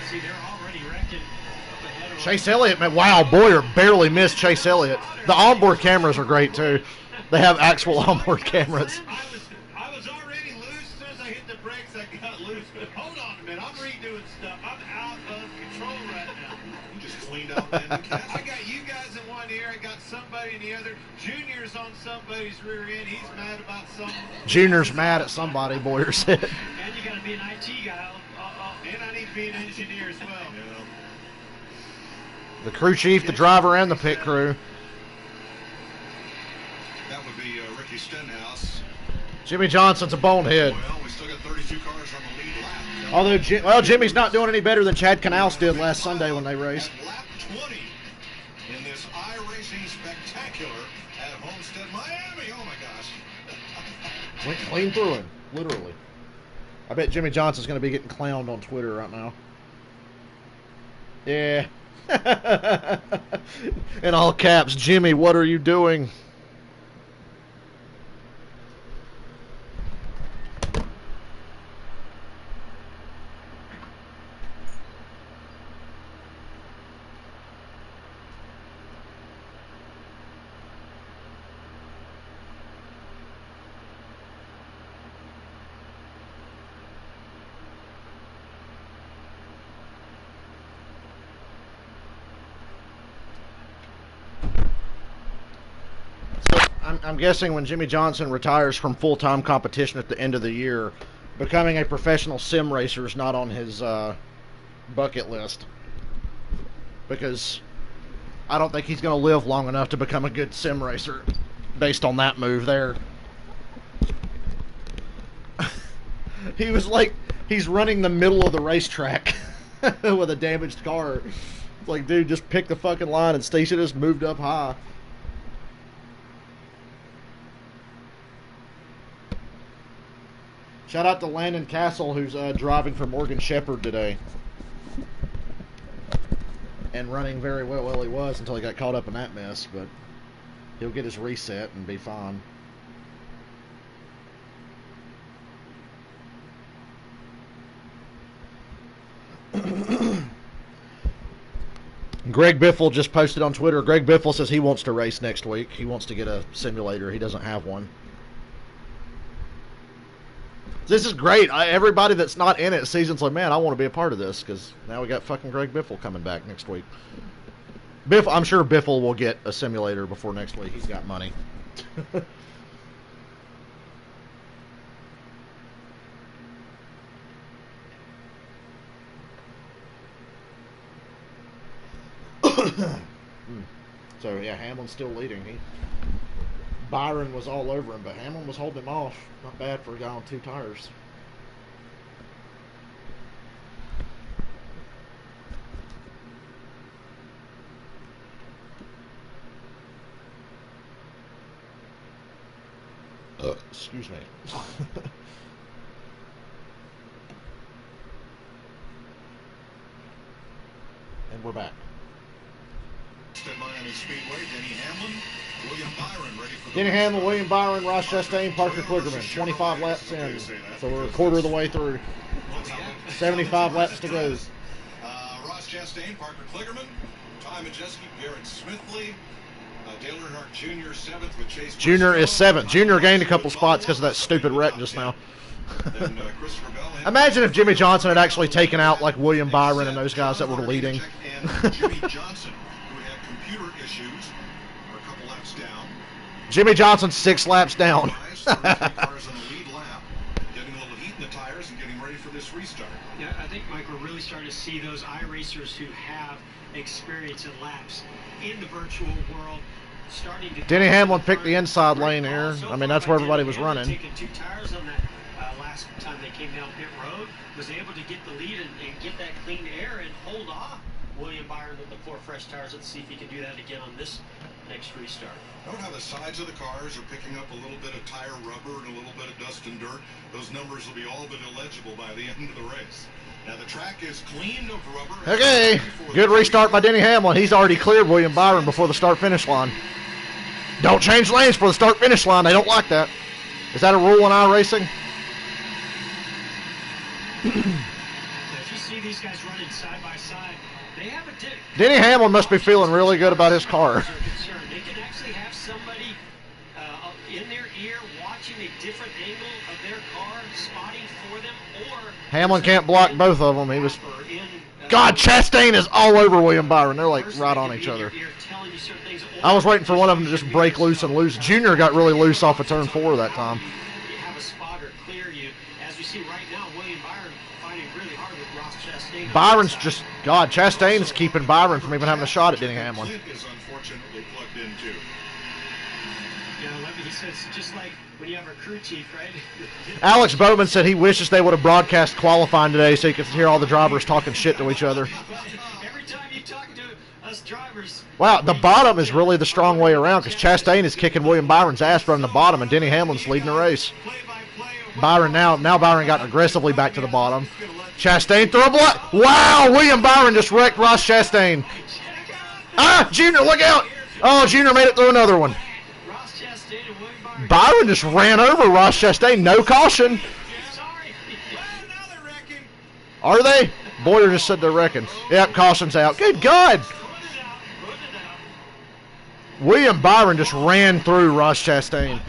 See, they're already wrecking up ahead of Chase Elliott, man, wow, Boyer barely missed Chase Elliott. The onboard cameras are great, too. They have actual onboard cameras. I was already loose. As soon as I hit the brakes, I got loose. But hold on a minute. I'm redoing stuff. I'm out of control right now. You just cleaned out the cast. I got you guys in one ear. I got somebody in the other. Junior's on somebody's rear end. He's mad about something. Junior's mad at somebody, Boyer said. And you got to be an IT guy. And I need to be an engineer as well. Yeah. The crew chief, the driver, and the pit crew. That would be Ricky Stenhouse. Jimmy Johnson's a bonehead. Well, we still got 32 cars on the lead lap. Although, well, Jimmy's not doing any better than Chad Canals did last Sunday when they raced. At lap 20 in this iRacing spectacular at Homestead, Miami. Oh my gosh. Went clean through him, literally. I bet Jimmy Johnson's going to be getting clowned on Twitter right now. Yeah. In all caps, Jimmy, what are you doing? I'm guessing when Jimmy Johnson retires from full-time competition at the end of the year, becoming a professional sim racer is not on his bucket list. Because I don't think he's going to live long enough to become a good sim racer based on that move there. He was like, he's running the middle of the racetrack with a damaged car. It's like, dude, just pick the fucking line and Stacy just moved up high. Shout out to Landon Castle, who's driving for Morgan Shepherd today. And running very well. Well, he was until he got caught up in that mess, but he'll get his reset and be fine. Greg Biffle just posted on Twitter. Greg Biffle says he wants to race next week. He wants to get a simulator. He doesn't have one. This is great. Everybody that's not in it season's like, man, I want to be a part of this, because now we got fucking Greg Biffle coming back next week. I'm sure Biffle will get a simulator before next week. He's got money. So yeah, Hamlin's still leading. Byron was all over him, but Hamlin was holding him off. Not bad for a guy on 2 tires. Excuse me. And we're back. At Miami Speedway, Denny Hamlin, William Byron ready for the Denny Hamlin, William Byron, Ross Chastain, Parker Kligerman. 25 laps in. So we're a quarter of the way through. 75 laps to go. Ross Chastain, Parker Kligerman, Ty Majeski, Garrett Smithley, Dale Earnhardt Jr. 7th with Chase. Junior is 7th. Junior gained a couple spots because of that stupid wreck just now. Then, Imagine if Jimmy Johnson had actually taken out like William Byron and those guys that were leading. And Jimmy Johnson, who had computer issues, are a couple laps down. Jimmy Johnson's 6 laps down. Cars on the lead lap, getting a little heat in the tires and getting ready for this restart. Yeah, I think, Mike, we're really starting to see those iRacers who have experience in laps in the virtual world starting to. Denny Hamlin picked the inside lane here. I mean, that's where everybody was running. Taking 2 tires on that last time they came down pit road, was able to get the lead and get that clean air and hold off William Byron with the 4 fresh tires. Let's see if he can do that again on this next restart. Note how the sides of the cars are picking up a little bit of tire rubber and a little bit of dust and dirt. Those numbers will be all but illegible by the end of the race. Now the track is clean of rubber. Okay, good restart by Denny Hamlin. He's already cleared William Byron before the start-finish line. Don't change lanes for the start-finish line. They don't like that. Is that a rule in iRacing? If you see these guys running side by side, they have a dip. Denny Hamlin must be feeling really good about his car. They can actually have somebody in their ear watching a different angle of their car, spotting for them, or Hamlin can't block both of them. He was. God, Chastain is all over William Byron. They're like right on each other. I was waiting for one of them to just break loose and lose. Junior got really loose off of turn 4 that time. You have a spotter clear you. As we see right now, William Byron fighting really hard with Ross Chastain. Byron's just, God, Chastain's keeping Byron from even having a shot at Denny Hamlin. Clint is unfortunately plugged in too. Yeah, he says just like when you have a crew chief, right? Alex Bowman said he wishes they would have broadcast qualifying today so he could hear all the drivers talking shit to each other. Every time you talk to us drivers. Wow, the bottom is really the strong way around because Chastain is kicking William Byron's ass running the bottom and Denny Hamlin's leading the race. Byron now Byron got aggressively back to the bottom. Chastain through a block. Wow, William Byron just wrecked Ross Chastain. Ah, Junior, look out. Oh, Junior made it through another one. Byron just ran over Ross Chastain. No caution. Are they? Boyer just said they're wrecking. Yep, caution's out. Good God. William Byron just ran through Ross Chastain.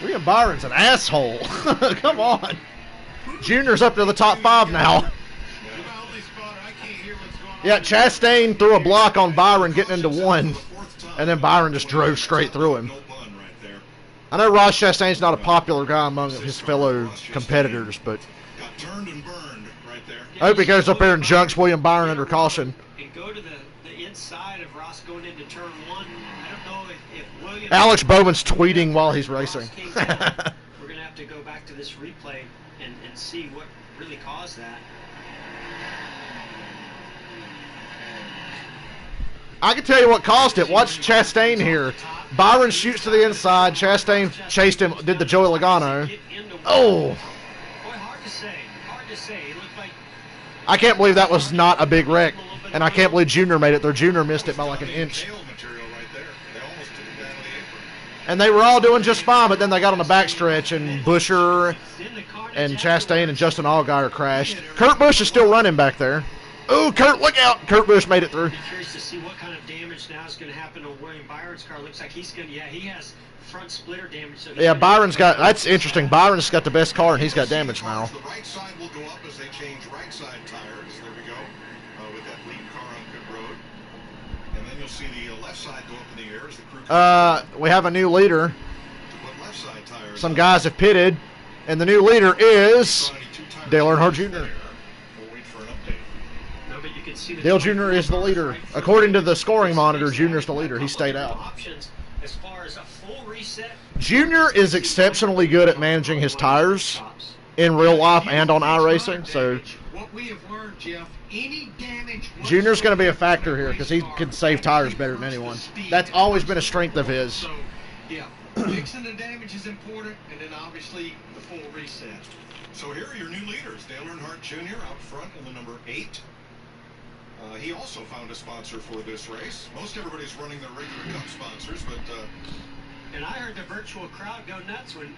William Byron's an asshole. Come on. Junior's up to the top 5 now. Yeah, Chastain threw a block on Byron getting into 1, and then Byron just drove straight through him. I know Ross Chastain's not a popular guy among his fellow competitors, but I hope he goes up there and junks William Byron under caution. And go to the inside of Ross going into turn 1. I don't know if Williams... Alex Bowman's tweeting while he's racing. We're going to have to go back to this replay and see what really caused that. I can tell you what caused it. Watch Chastain here. Byron shoots to the inside. Chastain chased him, did the Joey Logano. Oh! Boy, hard to say. Hard to say. It looked like... I can't believe that was not a big wreck. And I can't believe Junior made it there. Junior missed it by like an inch. And they were all doing just fine, but then they got on the backstretch, and Buescher and Chastain and Justin Allgaier crashed. Kurt Busch is still running back there. Oh, Kurt, look out! Kurt Busch made it through. I'm curious to see what kind of damage now is going to happen to William Byron's car. Looks like he's going to, he has front splitter damage. So yeah, Byron's got, that's interesting. Byron's got the best car, and he's got damage now. The right side will go up as they change right side tires. There we go, with that lead car on pit road. And then you'll see the left side go up in the air as the crew... we have a new leader. To put left side tires Some guys have pitted, and the new leader is Dale Earnhardt Jr. Dale Jr. is the leader. According to the scoring monitor, Jr. is the leader. He stayed out. Jr. is exceptionally good at managing his tires in real life and on iRacing. So Jr.'s going to be a factor here because he can save tires better than anyone. That's always been a strength of his. So, yeah, fixing the damage is important, and then obviously the full reset. So here are your new leaders. Dale Earnhardt Jr. out front in the number 8. He also found a sponsor for this race. Most everybody's running their regular Cup sponsors, but... and I heard the virtual crowd go nuts when...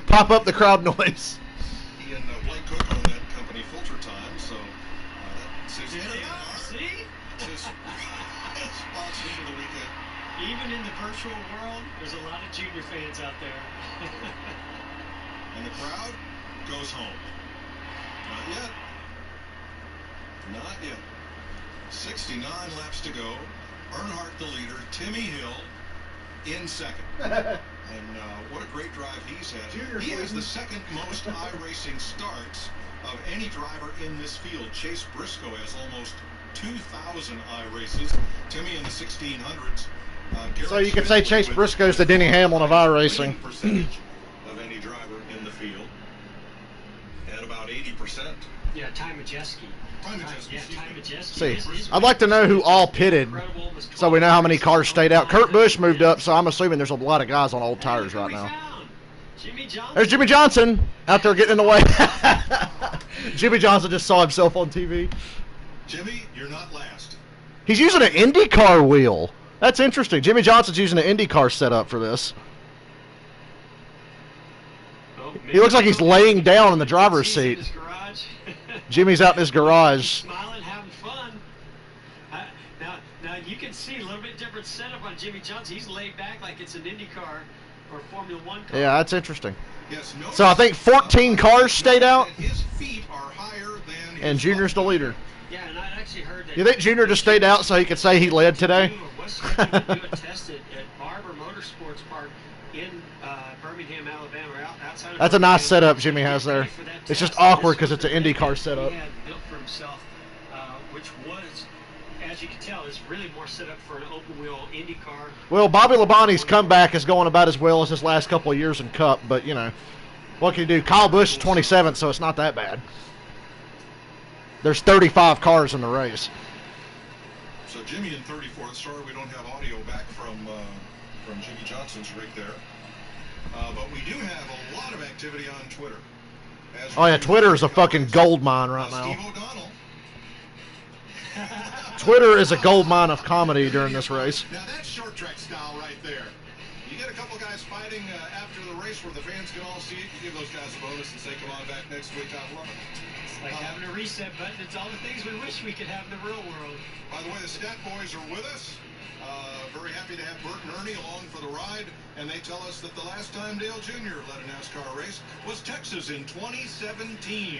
Pop up the crowd noise. He and Blake Cook own that company, Filter Time, so... See? His sponsor for the weekend. Even in the virtual world, there's a lot of Junior fans out there. And the crowd goes home. Not yet. Not yet. 69 laps to go. Earnhardt the leader. Timmy Hill in second. And what a great drive he's had. He has the second most iRacing starts of any driver in this field. Chase Briscoe has almost 2,000 iRaces. Timmy in the 1600s. So you could say Chase Briscoe's the Denny Hamlin of iRacing. Percentage of any driver in the field. At about 80%. Yeah, Ty Majeski. See, I'd like to know who all pitted so we know how many cars stayed out. Kurt Busch moved up, so I'm assuming there's a lot of guys on old tires right now. There's Jimmy Johnson out there getting in the way. Jimmy Johnson just saw himself on TV. Jimmy, you're not last. He's using an IndyCar wheel. That's interesting. Jimmy Johnson's using an IndyCar setup for this. He looks like he's laying down in the driver's seat. Jimmy's out in his garage. Smiling, having fun. Now you can see a little bit different setup on Jimmy Johnson. He's laid back like it's an IndyCar or Formula 1 car. Yeah, that's interesting. Yes, so I think 14 cars stayed out, his feet are higher than and Junior's the leader. Yeah, and I actually heard that. You think Junior just stayed out so he could say he led today? Tested at Barber Motorsports Park in Birmingham, Alabama. Outside of That's a nice setup Jimmy has there. It's just awkward because it's an IndyCar setup. He had built for himself, which was, as you can tell, is really more set up for an open wheel IndyCar. Well, Bobby Labonte's comeback is going about as well as his last couple of years in Cup, but you know, what can you do? Kyle Busch is 27th, so it's not that bad. There's 35 cars in the race. So Jimmy in 34th. Sorry we don't have audio back from Jimmy Johnson's rig there. But we do have a lot of activity on Twitter. Oh yeah, Twitter is a fucking gold mine right now. Steve O'Donnell. Twitter is a gold mine of comedy during this race. Now that's short track style right there. You get a couple guys fighting after the race where the fans can all see it. You give those guys a bonus and say, come on back next week. I love it. It's like having a reset button. It's all the things we wish we could have in the real world. By the way, the Stat Boys are with us. Very happy to have Bert and Ernie along for the ride, and they tell us that the last time Dale Jr. led a NASCAR race was Texas in 2017.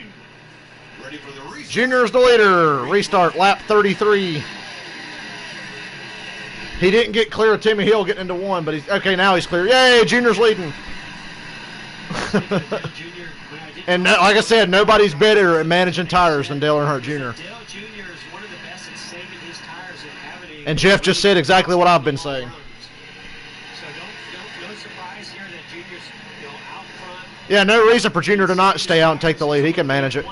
Ready for the restart. Junior's the leader. Restart, lap 33. He didn't get clear of Timmy Hill getting into one, but he's okay. Now he's clear. Yay! Junior's leading. And like I said, nobody's better at managing tires than Dale Earnhardt Jr. Dale Jr. Jr. is one of the best at saving his tires and having. And Jeff just said exactly what I've been saying. So no surprise here that Junior's out front. Yeah, no reason for Junior to not stay out and take the lead. He can manage it.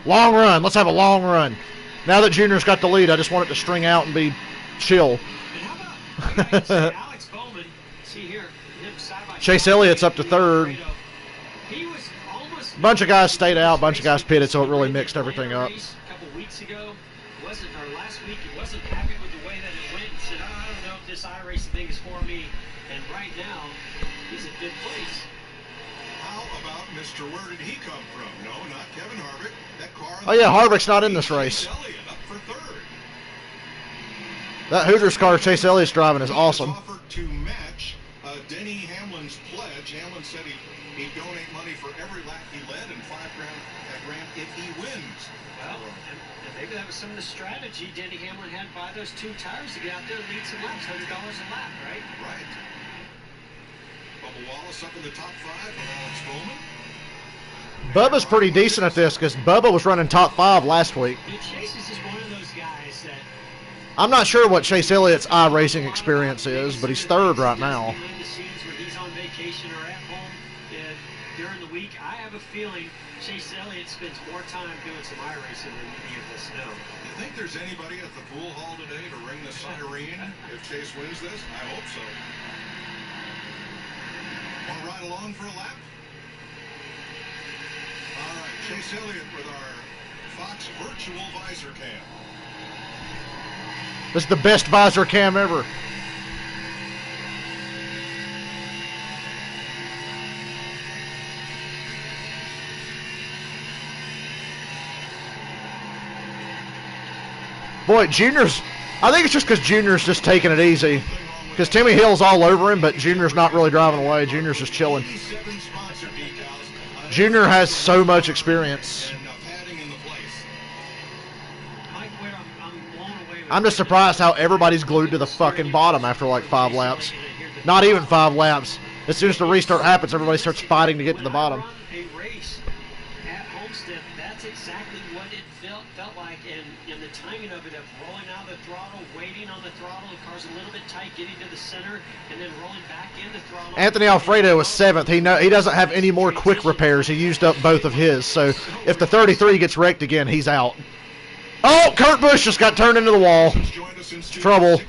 Long run. Let's have a long run. Now that Junior's got the lead, I just want it to string out and be chill. Alex Bowman, see here, Chase Elliott's up to third. A bunch of guys stayed out, a bunch of guys pitted, so it really mixed everything up. A couple weeks ago, last week, he wasn't happy with the way that it went. He said, I don't know if this iRacing thing is for me. And right now, he's in fifth place. How about Mr. Where did he come from? No, not Kevin Harvick. That car. Oh yeah, Harvick's not in this race. Elliott up for third. That Hooters car Chase Elliott's driving is awesome. He was offered to match Denny Hamlin's pledge. Hamlin said he'd donate money for every lap he led and $5 grand if he wins. Well, and maybe that was some of the strategy Denny Hamlin had to buy those 2 tires to get out there and lead some laps, $100 a lap, right? Right. Bubba Wallace up in the top 5 with Alex Bowman. Bubba's pretty decent at this because Bubba was running top 5 last week. Chase is just one of those guys that. I'm not sure what Chase Elliott's iRacing experience is, but he's third right now. Behind the scenes when he's on vacation or at home during the week, I have a feeling Chase Elliott spends more time doing some iRacing than any of us know. You think there's anybody at the pool hall today to ring the siren if Chase wins this? I hope so. Want to ride along for a lap? All right, Chase Elliott with our Fox virtual visor cam. This is the best visor cam ever. Boy, Junior's, I think it's just because Junior's just taking it easy. Because Timmy Hill's all over him, but Junior's not really driving away. Junior's just chilling. Junior has so much experience. I'm just surprised how everybody's glued to the fucking bottom after like 5 laps. Not even 5 laps. As soon as the restart happens, everybody starts fighting to get to the bottom. A race at Homestead, that's exactly what it felt like, and the timing of it, of rolling out the throttle, waiting on the throttle, the car's a little bit tight, getting to the center, and then rolling back in the throttle. Anthony Alfredo was 7th. He doesn't have any more quick repairs. He used up both of his. So if the 33 gets wrecked again, he's out. Oh, Kurt Busch just got turned into the wall. Trouble.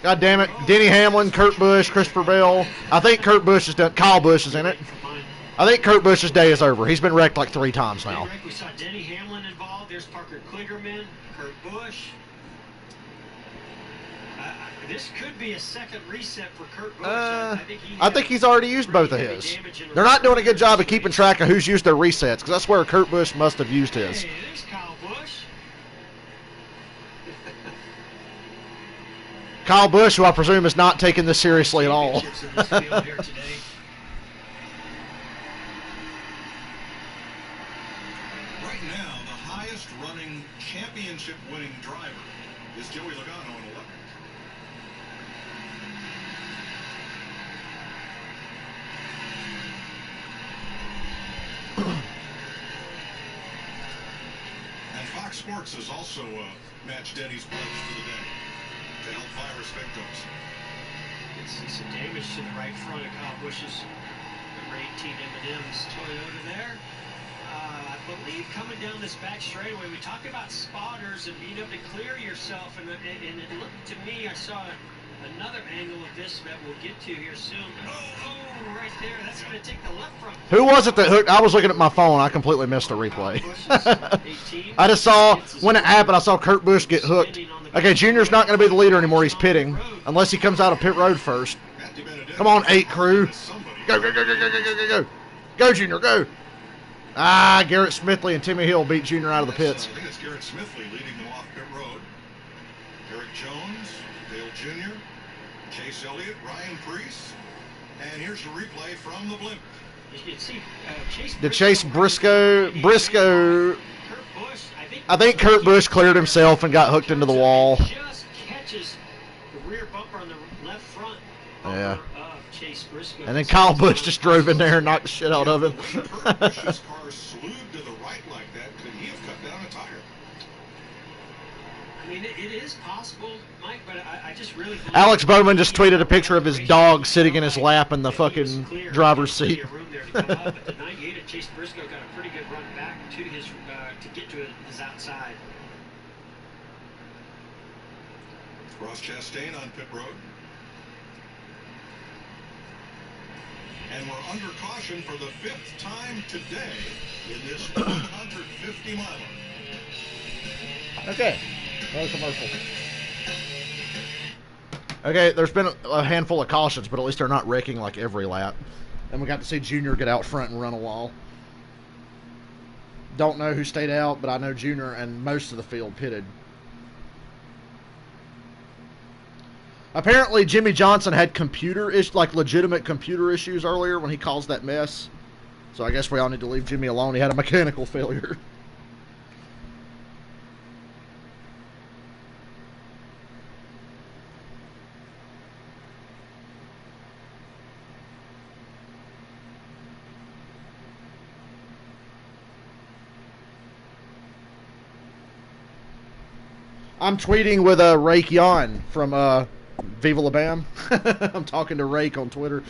God damn it. Denny Hamlin, Kurt Busch, Christopher Bell. I think Kurt Busch is done. Kyle Busch is in it. I think Kurt Busch's day is over. He's been wrecked like 3 times now. We saw Denny Hamlin involved. There's Parker Kligerman, Kurt Busch. This could be a second reset for Kurt Busch. I think he's already used both of his. They're not doing a good job of keeping track of who's used their resets, because that's where Kurt Busch must have used his. Hey, there's Kyle Busch. Kyle Busch, who I presume is not taking this seriously at all. Right now, the highest running championship winning driver is Joey Logano in 11th. And Fox Sports has also matched Denny's pledge for the day to help virus victims. You can see some damage to the right front of Kyle Busch's number 18 M&M's Toyota there. I believe coming down this back straightaway, we talk about spotters and being able to clear yourself, and it looked to me, I saw another angle of this that we'll get to here soon. Oh, right there, that's going to take the left front. Who was it that hooked? I was looking at my phone. I completely missed the replay. I just saw, when it happened, I saw Kurt Busch get hooked. Okay, Junior's not going to be the leader anymore. He's pitting, unless he comes out of pit road first. Come on, 8 crew. Go, go, go, go, go, go, go, go, go. Go, Junior, go. Ah, Garrett Smithley and Timmy Hill beat Junior out of the pits. I think it's Garrett Smithley leading them off pit road. Eric Jones, Dale Jr., Chase Elliott, Ryan Preece. And here's the replay from the blimp. You can see Chase Briscoe. I think Kurt Busch cleared himself and got hooked into the wall. Just catches the rear bumper on the left front. Yeah. Chase Briscoe. And then Kyle Busch just drove in there and knocked the shit out of him. Kurt Busch's car slewed to the right like that. Could he have cut down a tire? mean, it is possible, Mike, but I just really believe Alex Bowman just tweeted a picture of his dog sitting in his lap in the fucking driver's seat. But the 98 at Chase Briscoe got a pretty good run back to his to get to his outside. Ross Chastain on pit road. And we're under caution for the 5th time today in this 150-miler. Okay. No commercial. Okay, there's been a handful of cautions, but at least they're not wrecking like every lap. And we got to see Junior get out front and run a wall. Don't know who stayed out, but I know Junior and most of the field pitted. Apparently, Jimmy Johnson had legitimate computer issues earlier when he caused that mess. So I guess we all need to leave Jimmy alone. He had a mechanical failure. I'm tweeting with Rake Yon from Viva La Bam. I'm talking to Rake on Twitter.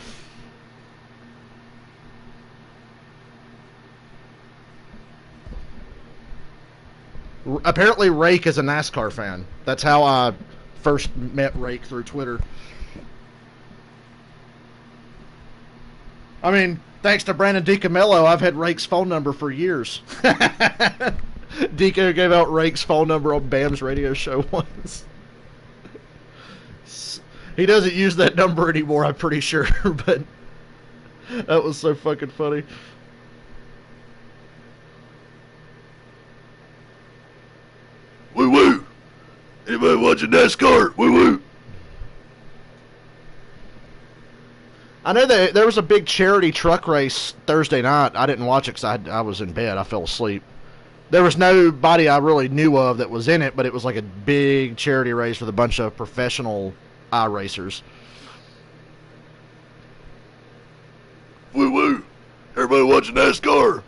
Apparently Rake is a NASCAR fan. That's how I first met Rake, through Twitter. I mean, thanks to Brandon DiCamillo, I've had Rake's phone number for years. Dico gave out Rake's phone number on Bam's radio show once. He doesn't use that number anymore, I'm pretty sure, but that was so fucking funny. Woo woo! Anybody watching NASCAR? Woo woo! I know that there was a big charity truck race Thursday night. I didn't watch it because I was in bed. I fell asleep. There was nobody I really knew of that was in it, but it was like a big charity race with a bunch of professional iRacers. Woo woo! Everybody watching NASCAR?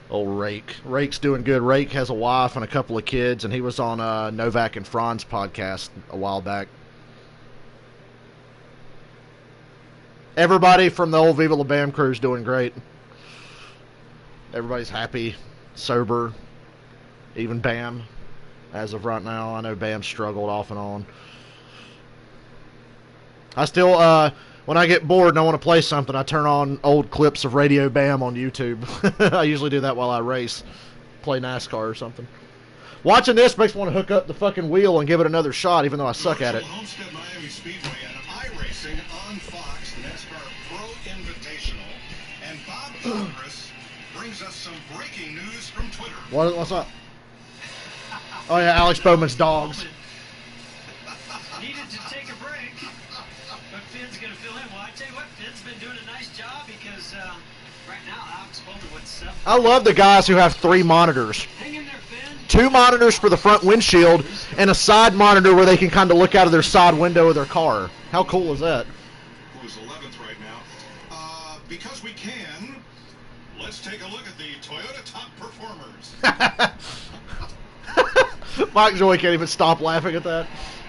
Old Rake. Rake's doing good. Rake has a wife and a couple of kids, and he was on Novak and Franz podcast a while back. Everybody from the old Viva La Bam crew is doing great. Everybody's happy, sober, even Bam, as of right now. I know Bam struggled off and on. I still, when I get bored and I want to play something, I turn on old clips of Radio Bam on YouTube. I usually do that while I race, play NASCAR or something. Watching this makes me want to hook up the fucking wheel and give it another shot, even though I suck at it. Homestead Miami Speedway and iRacing on Fox, the NASCAR Pro Invitational. And Bob Congress brings us some breaking news from Twitter. What's up? Oh yeah, Alex Bowman's dogs. Needed to take a break, but Finn's going to fill in. Well, I tell you what, Finn's been doing a nice job because right now Alex Bowman with 7. I love the guys who have 3 monitors. Hang in there, Finn. 2 monitors for the front windshield and a side monitor where they can kind of look out of their side window of their car. How cool is that? Who's 11th right now? Because we can, let's take a look at the Toyota Top Performers. Mike Joy can't even stop laughing at that.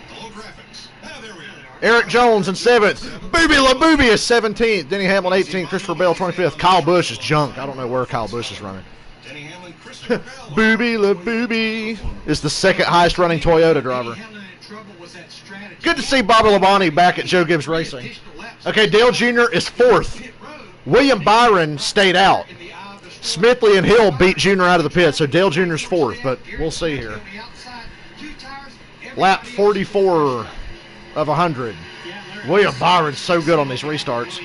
Hello, graphics. There we are. Eric Jones in 7th. Booby La Booby is 17th. Denny Hamlin 18th. Christopher Bell 25th. Kyle Busch is junk. I don't know where Kyle Busch is running. Denny Hamlin, Christopher Bell. Booby La Booby is the 2nd highest running Toyota driver. Good to see Bobby Labonte back at Joe Gibbs Racing. Okay, Dale Jr. is 4th. William Byron stayed out. Smithley and Hill beat Jr. out of the pit, so Dale Jr. is 4th, but we'll see here. Lap 44 of 100. William Byron's so good on these restarts.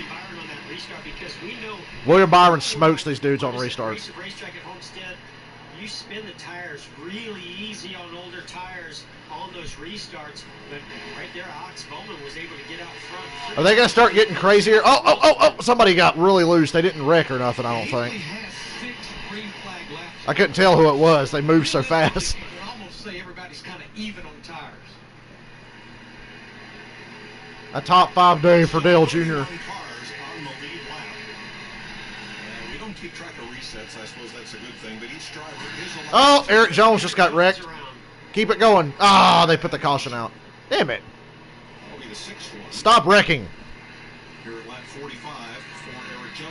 William Byron smokes these dudes on restarts. Racetrack at Homestead, you spin the tires really easy on older tires on those restarts, but right there, Alex Bowman was able to get out front. Are they going to start getting crazier? Oh, somebody got really loose. They didn't wreck or nothing, I don't think. I couldn't tell who it was. They moved so fast. I would almost say everybody's kind of even on tires. A top 5 day for Dale Jr. don't keep track of resets. I suppose that's a good thing. But each driver is Oh, allowed. Eric Jones just got wrecked. Keep it going. Ah, they put the caution out. Damn it. That'll be the 6th one. Stop wrecking. Here at lap 45 for Eric Jones.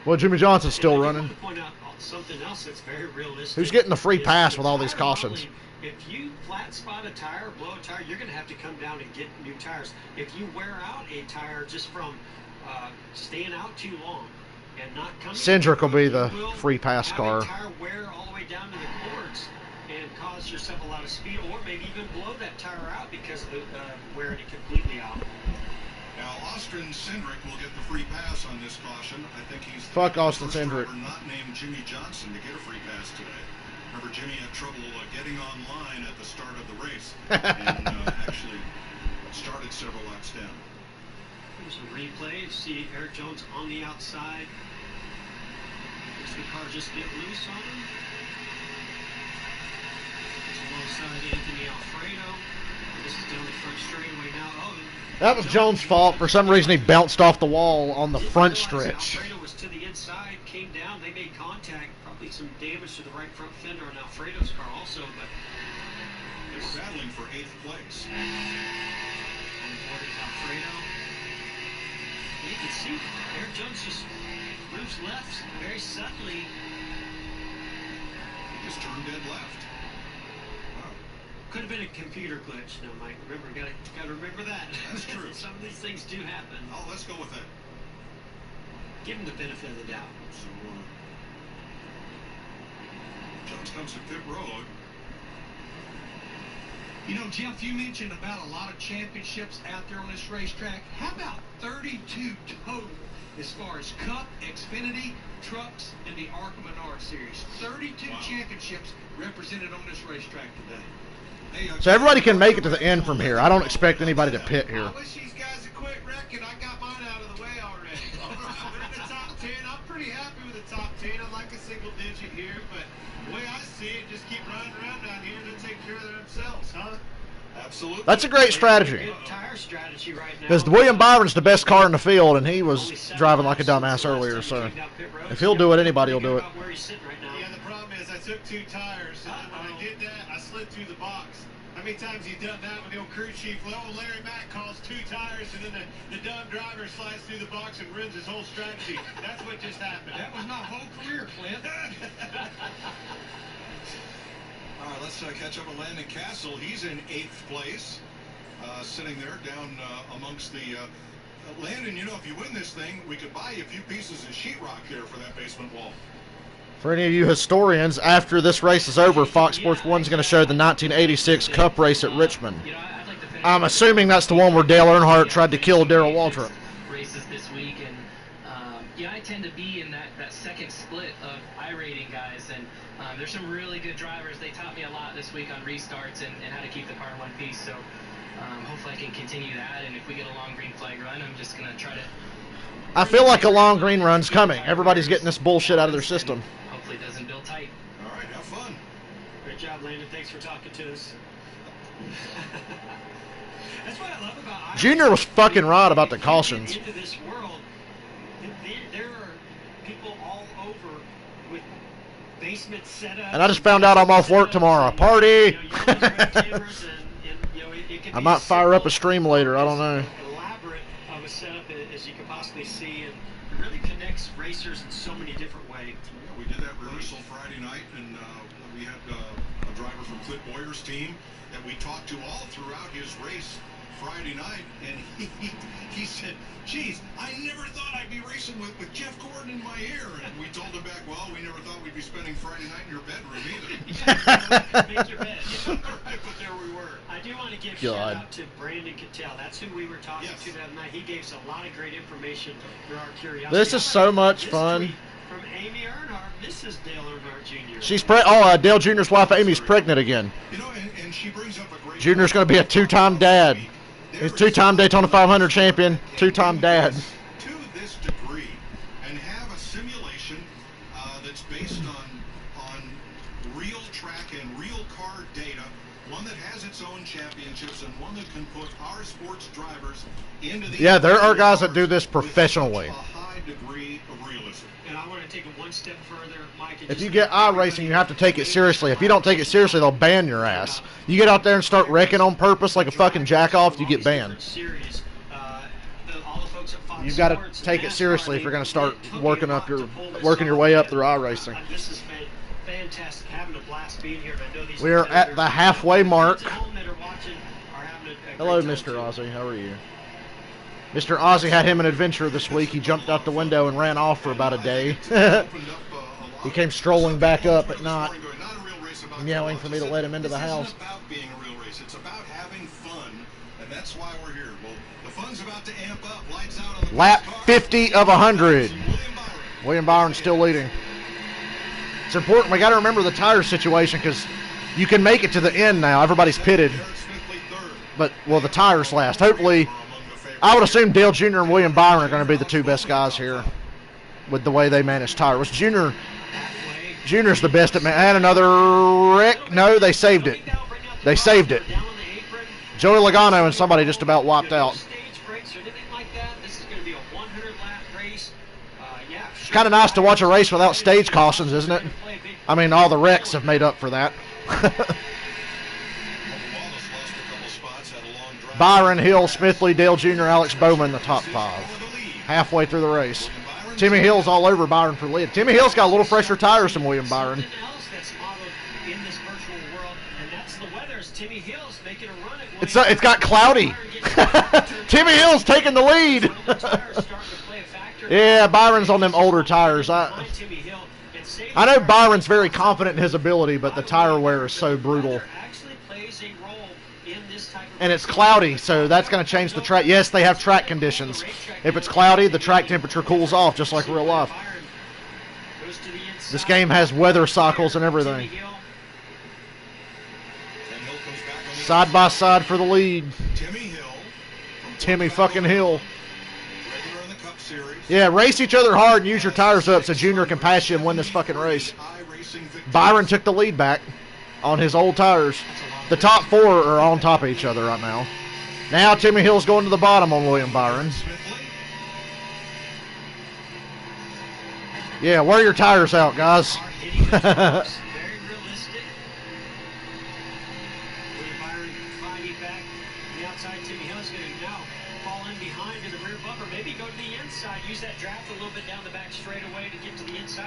Well, Jimmy Johnson's still running. To point out something else that's very realistic. Who's getting the free pass with all these cautions? If you flat spot a tire, blow a tire, you're going to have to come down and get new tires. If you wear out a tire just from staying out too long and not coming, Cindric will be the free pass car. Tire wear all the way down to the cords and cause yourself a lot of speed, or maybe even blow that tire out because of the wearing it completely out. Now, Austin Cindric will get the free pass on this caution. I think he's Fuck the Austin first Cindric. driver not named Jimmy Johnson to get a free pass today. Remember, Jimmy had trouble getting online at the start of the race and actually started several laps down. Here's a replay. You see Eric Jones on the outside. Does the car just get loose on him? It's alongside Anthony Alfredo. This is down the front straightaway now. Oh, That was Jones' fault. For some reason, he bounced off the wall on the front stretch. Alfredo was to the inside, came down. They made contact. Probably some damage to the right front fender on Alfredo's car also, but They were battling for 8th place. on board is Alfredo. You can see Eric Jones just moves left very subtly. He just turned dead left. Wow. Could have been a computer glitch. No, Mike. Remember, gotta remember that. That's true. Some of these things do happen. Oh, let's go with that. Give him the benefit of the doubt. So, Jones comes to pit road. You know, Jeff, you mentioned about a lot of championships out there on this racetrack. How about 32 total as far as Cup, Xfinity, Trucks, and the ARCA Menard Series? 32 championships represented on this racetrack today. Hey, So everybody can make it to the end from here. I don't expect anybody to pit here. I wish these guys would quit wrecking. I got mine out of the way already. We're in the top 10. I'm pretty happy with the top 10. I like a single digit here, but the way I see it, just keep riding around down here and they'll take care of themselves, huh? Absolutely. That's a great strategy. Good tire strategy right now. Because William Byron's the best car in the field, and he was driving like a dumbass earlier. So if he'll do it, anybody will do it. Where he's sitting right now. Yeah, the problem is I took 2 tires, and then when I did that, I slid through the box. How many times you done that with the old crew chief? Well, Larry Mack calls 2 tires, and then the dumb driver slides through the box and ruins his whole strategy. That's what just happened. That was my whole career, Clint. All right, let's catch up with Landon Castle. He's in 8th place, sitting there down amongst the... Landon, you know, if you win this thing, we could buy you a few pieces of sheetrock there for that basement wall. For any of you historians, after this race is over, Fox Sports 1 is going to show the 1986 Cup race at Richmond. I'm assuming that's the one where Dale Earnhardt tried to kill Darrell Waltrip. Races this week, and I tend to be in that second split of iRating guys, and there's some really good drivers. They taught me a lot this week on restarts and how to keep the car in one piece, so hopefully I can continue that, and if we get a long green flag run, I'm just going to try to... I feel like a long green run's coming. Everybody's getting this bullshit out of their system. Hopefully it doesn't build tight. All right, have fun. Great job, Landon. Thanks for talking to us. That's what I love about Junior was fucking right about the cautions. Into this world, there are people all over with basement setups. And I just found out I'm off work tomorrow. Party! I might fire up a stream later. I don't know. Elaborate of a setup as you can possibly see, and it really connects racers in so many different ways. Yeah, we did that rehearsal Friday night, and we had a driver from Clint Boyer's team that we talked to all throughout his race Friday night, and he said, geez, I never thought I'd be racing with Jeff Gordon in my ear. And we told him back, well, we never thought we'd be spending Friday night in your bedroom either. Make your bed. Right, but there we were. I do want to give a shout out to Brandon Cattell. That's who we were talking to that night. He gave us a lot of great information for our curiosity. This is so much fun. From Amy Earnhardt, Mrs. Dale Earnhardt Jr. She's Dale Jr.'s wife Amy's pregnant again. You know, and she brings up a great... Junior's going to be a 2-time dad. He's 2-time Daytona 500 champion, 2-time dad. To this degree, and have a simulation that's based on real track and real car data, one that has its own championships, and one that can put our sports drivers into the... Yeah, there are guys that do this professionally. A high degree of realism. And I want to take it one step further, Mike. If you get iRacing, you have to take it seriously. If you don't take it seriously, they'll ban your ass. You get out there and start wrecking on purpose like a fucking jack-off, you get banned. You've got to take it seriously if you're going to start working your way up through iRacing. This has been fantastic, having a blast being here. I know these We are at the halfway mark. Hello, Mr. Ozzy. How are you? Mr. Ozzy had him an adventure this week. He jumped out the window and ran off for about a day. He came strolling back up at night, yelling for me to let him into the house. This isn't about being a real race. It's about having fun, and that's why we're here. Well, the fun's about to amp up. Lights out on the Lap 50 of 100. William Byron still leading. It's important. We got to remember the tire situation because you can make it to the end now. Everybody's pitted. But, well, the tires last. Hopefully, I would assume Dale Jr. and William Byron are going to be the two best guys here with the way they manage tires. Junior's the best at had another wreck. No, they saved it. They saved it. Joey Logano and somebody just about wiped out. It's kind of nice to watch a race without stage cautions, isn't it? I mean, all the wrecks have made up for that. Byron, Hill, Smithley, Dale Jr., Alex Bowman, the top 5. Halfway through the race. Timmy Hill's all over Byron for lead. Timmy Hill's got a little fresher tires than William Byron. It's got cloudy. Timmy Hill's taking the lead. Yeah, Byron's on them older tires. I know Byron's very confident in his ability, but the tire wear is so brutal. And it's cloudy, so that's going to change the track. Yes, they have track conditions. If it's cloudy, the track temperature cools off, just like real life. This game has weather cycles and everything. Side by side for the lead. Timmy fucking Hill. Yeah, race each other hard and use your tires up so Junior can pass you and win this fucking race. Byron took the lead back on his old tires. The top 4 are on top of each other right now. Now Timmy Hill's going to the bottom on William Byron. Yeah, wear your tires out, guys.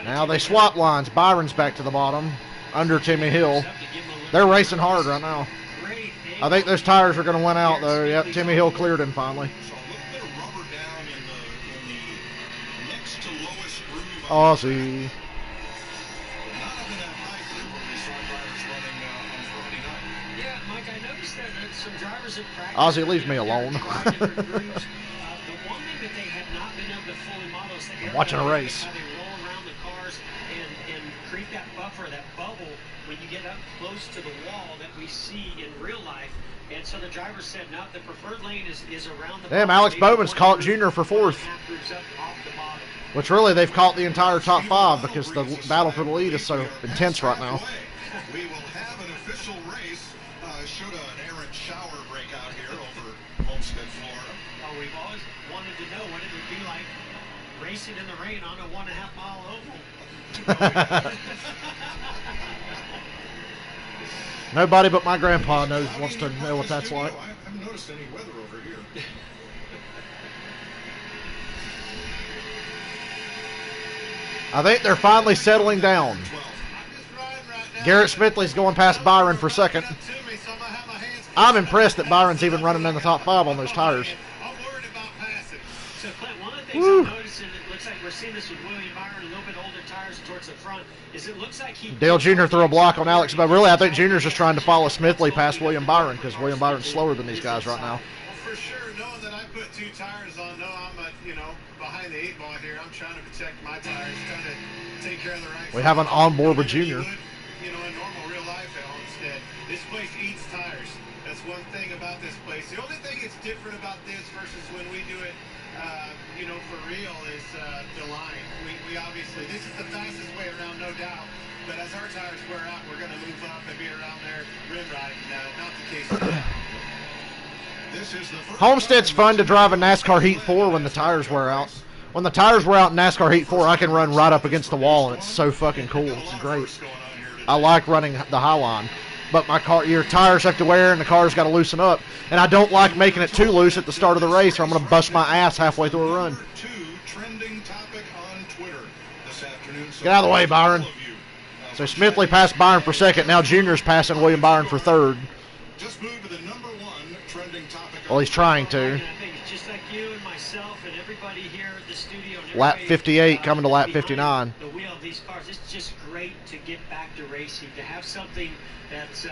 Now they swap lines. Byron's back to the bottom, under Timmy Hill. They're racing hard right now. I think those tires are going to win out, though. Yep, Timmy Hill cleared him finally. Ozzy. Ozzy, leave me alone. I'm watching a race. When you get up close to the wall that we see in real life. And so the driver said, no, the preferred lane is around the Damn, Alex Bowman's caught Junior for 4th. Which really, they've caught the entire top 5 because the battle for the lead is so intense right now. We will have an official race. Should an errant shower break out here over Homestead, Florida. Oh, we've always wanted to know what it would be like racing in the rain on a 1.5 mile oval. Nobody but my grandpa wants to know what that's like. I haven't noticed any weather over here. I think they're finally settling down. Garrett Smithley's going past Byron for 2nd. I'm impressed that Byron's even running in the top 5 on those tires. So, Clint, one of the things I've noticed, and it looks like we're seeing this with William Byron, a little bit older tires towards the front, is it looks like Dale Jr. threw a block on Alex, but really I think Jr.'s just trying to follow Smithley past William Byron because William Byron's slower than these guys right now. Well, for sure, knowing that I put 2 tires on, I'm behind the 8 ball here. I'm trying to protect my tires, trying to take care of the right. We have an onboard with Junior. In normal real life at Homestead, this place eats tires. That's one thing about this place. The only thing that's different about this versus when we do it, for real is the line. We obviously, this is the fastest way around, no doubt. But as our tires wear out, we're going to move up and be around there rim riding. Not the case today. This is the first Homestead's fun to drive a NASCAR Heat 4 when the tires wear out. When the tires were out in NASCAR Heat 4, I can run right up against the wall, and it's so fucking cool. It's great. I like running the high line. But your tires have to wear, and the car's got to loosen up. And I don't like making it too loose at the start of the race, or I'm going to bust my ass halfway through a run. Get out of the way, Byron. So Smithley passed Byron for second. Now Junior's passing William Byron for third. Just move to the number 1 trending topic. Well, he's trying to. I think it's just like you and myself and everybody here at the studio. Lap 58 coming to lap 59. The wheel of these cars. It's just great to get back to racing, to have something that's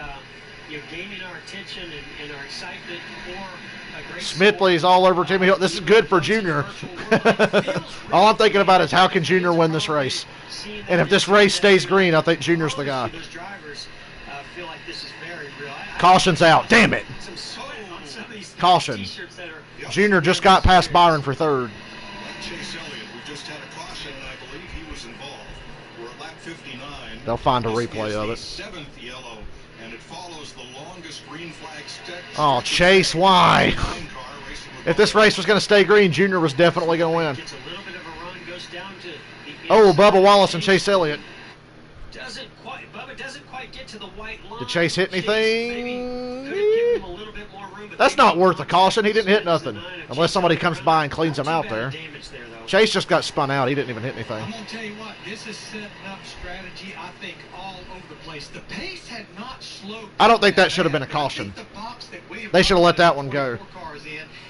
gaining our attention and our excitement for a great Smithley's all over Timmy Hill. This is good for Junior. All I'm thinking about is how can Junior win this race? And if this race stays green, I think Junior's the guy. Those drivers feel like this is very real. Caution's out. Damn it. Caution. Junior just got past Byron for third. Chase Elliott, we just had a caution, and I believe he was involved. We're at lap 59. They'll find a replay of it. 7th yellow, and it follows the longest green flag stretch. Oh, Chase, why? If this race was going to stay green, Junior was definitely going to win. Gets a little bit of a run, goes down to the Oh, Bubba Wallace and Chase Elliott. Bubba doesn't quite get to the white line. Did Chase hit anything? Could have given him a little bit more room, but That's not worth a caution. He didn't hit nothing. Unless somebody comes by and cleans him out there. Chase just got spun out. He didn't even hit anything. I'm going to tell you what, this is setting up strategy, I think, all over the place. The pace had not slowed. I don't think that should have been a caution. They should have let that one go.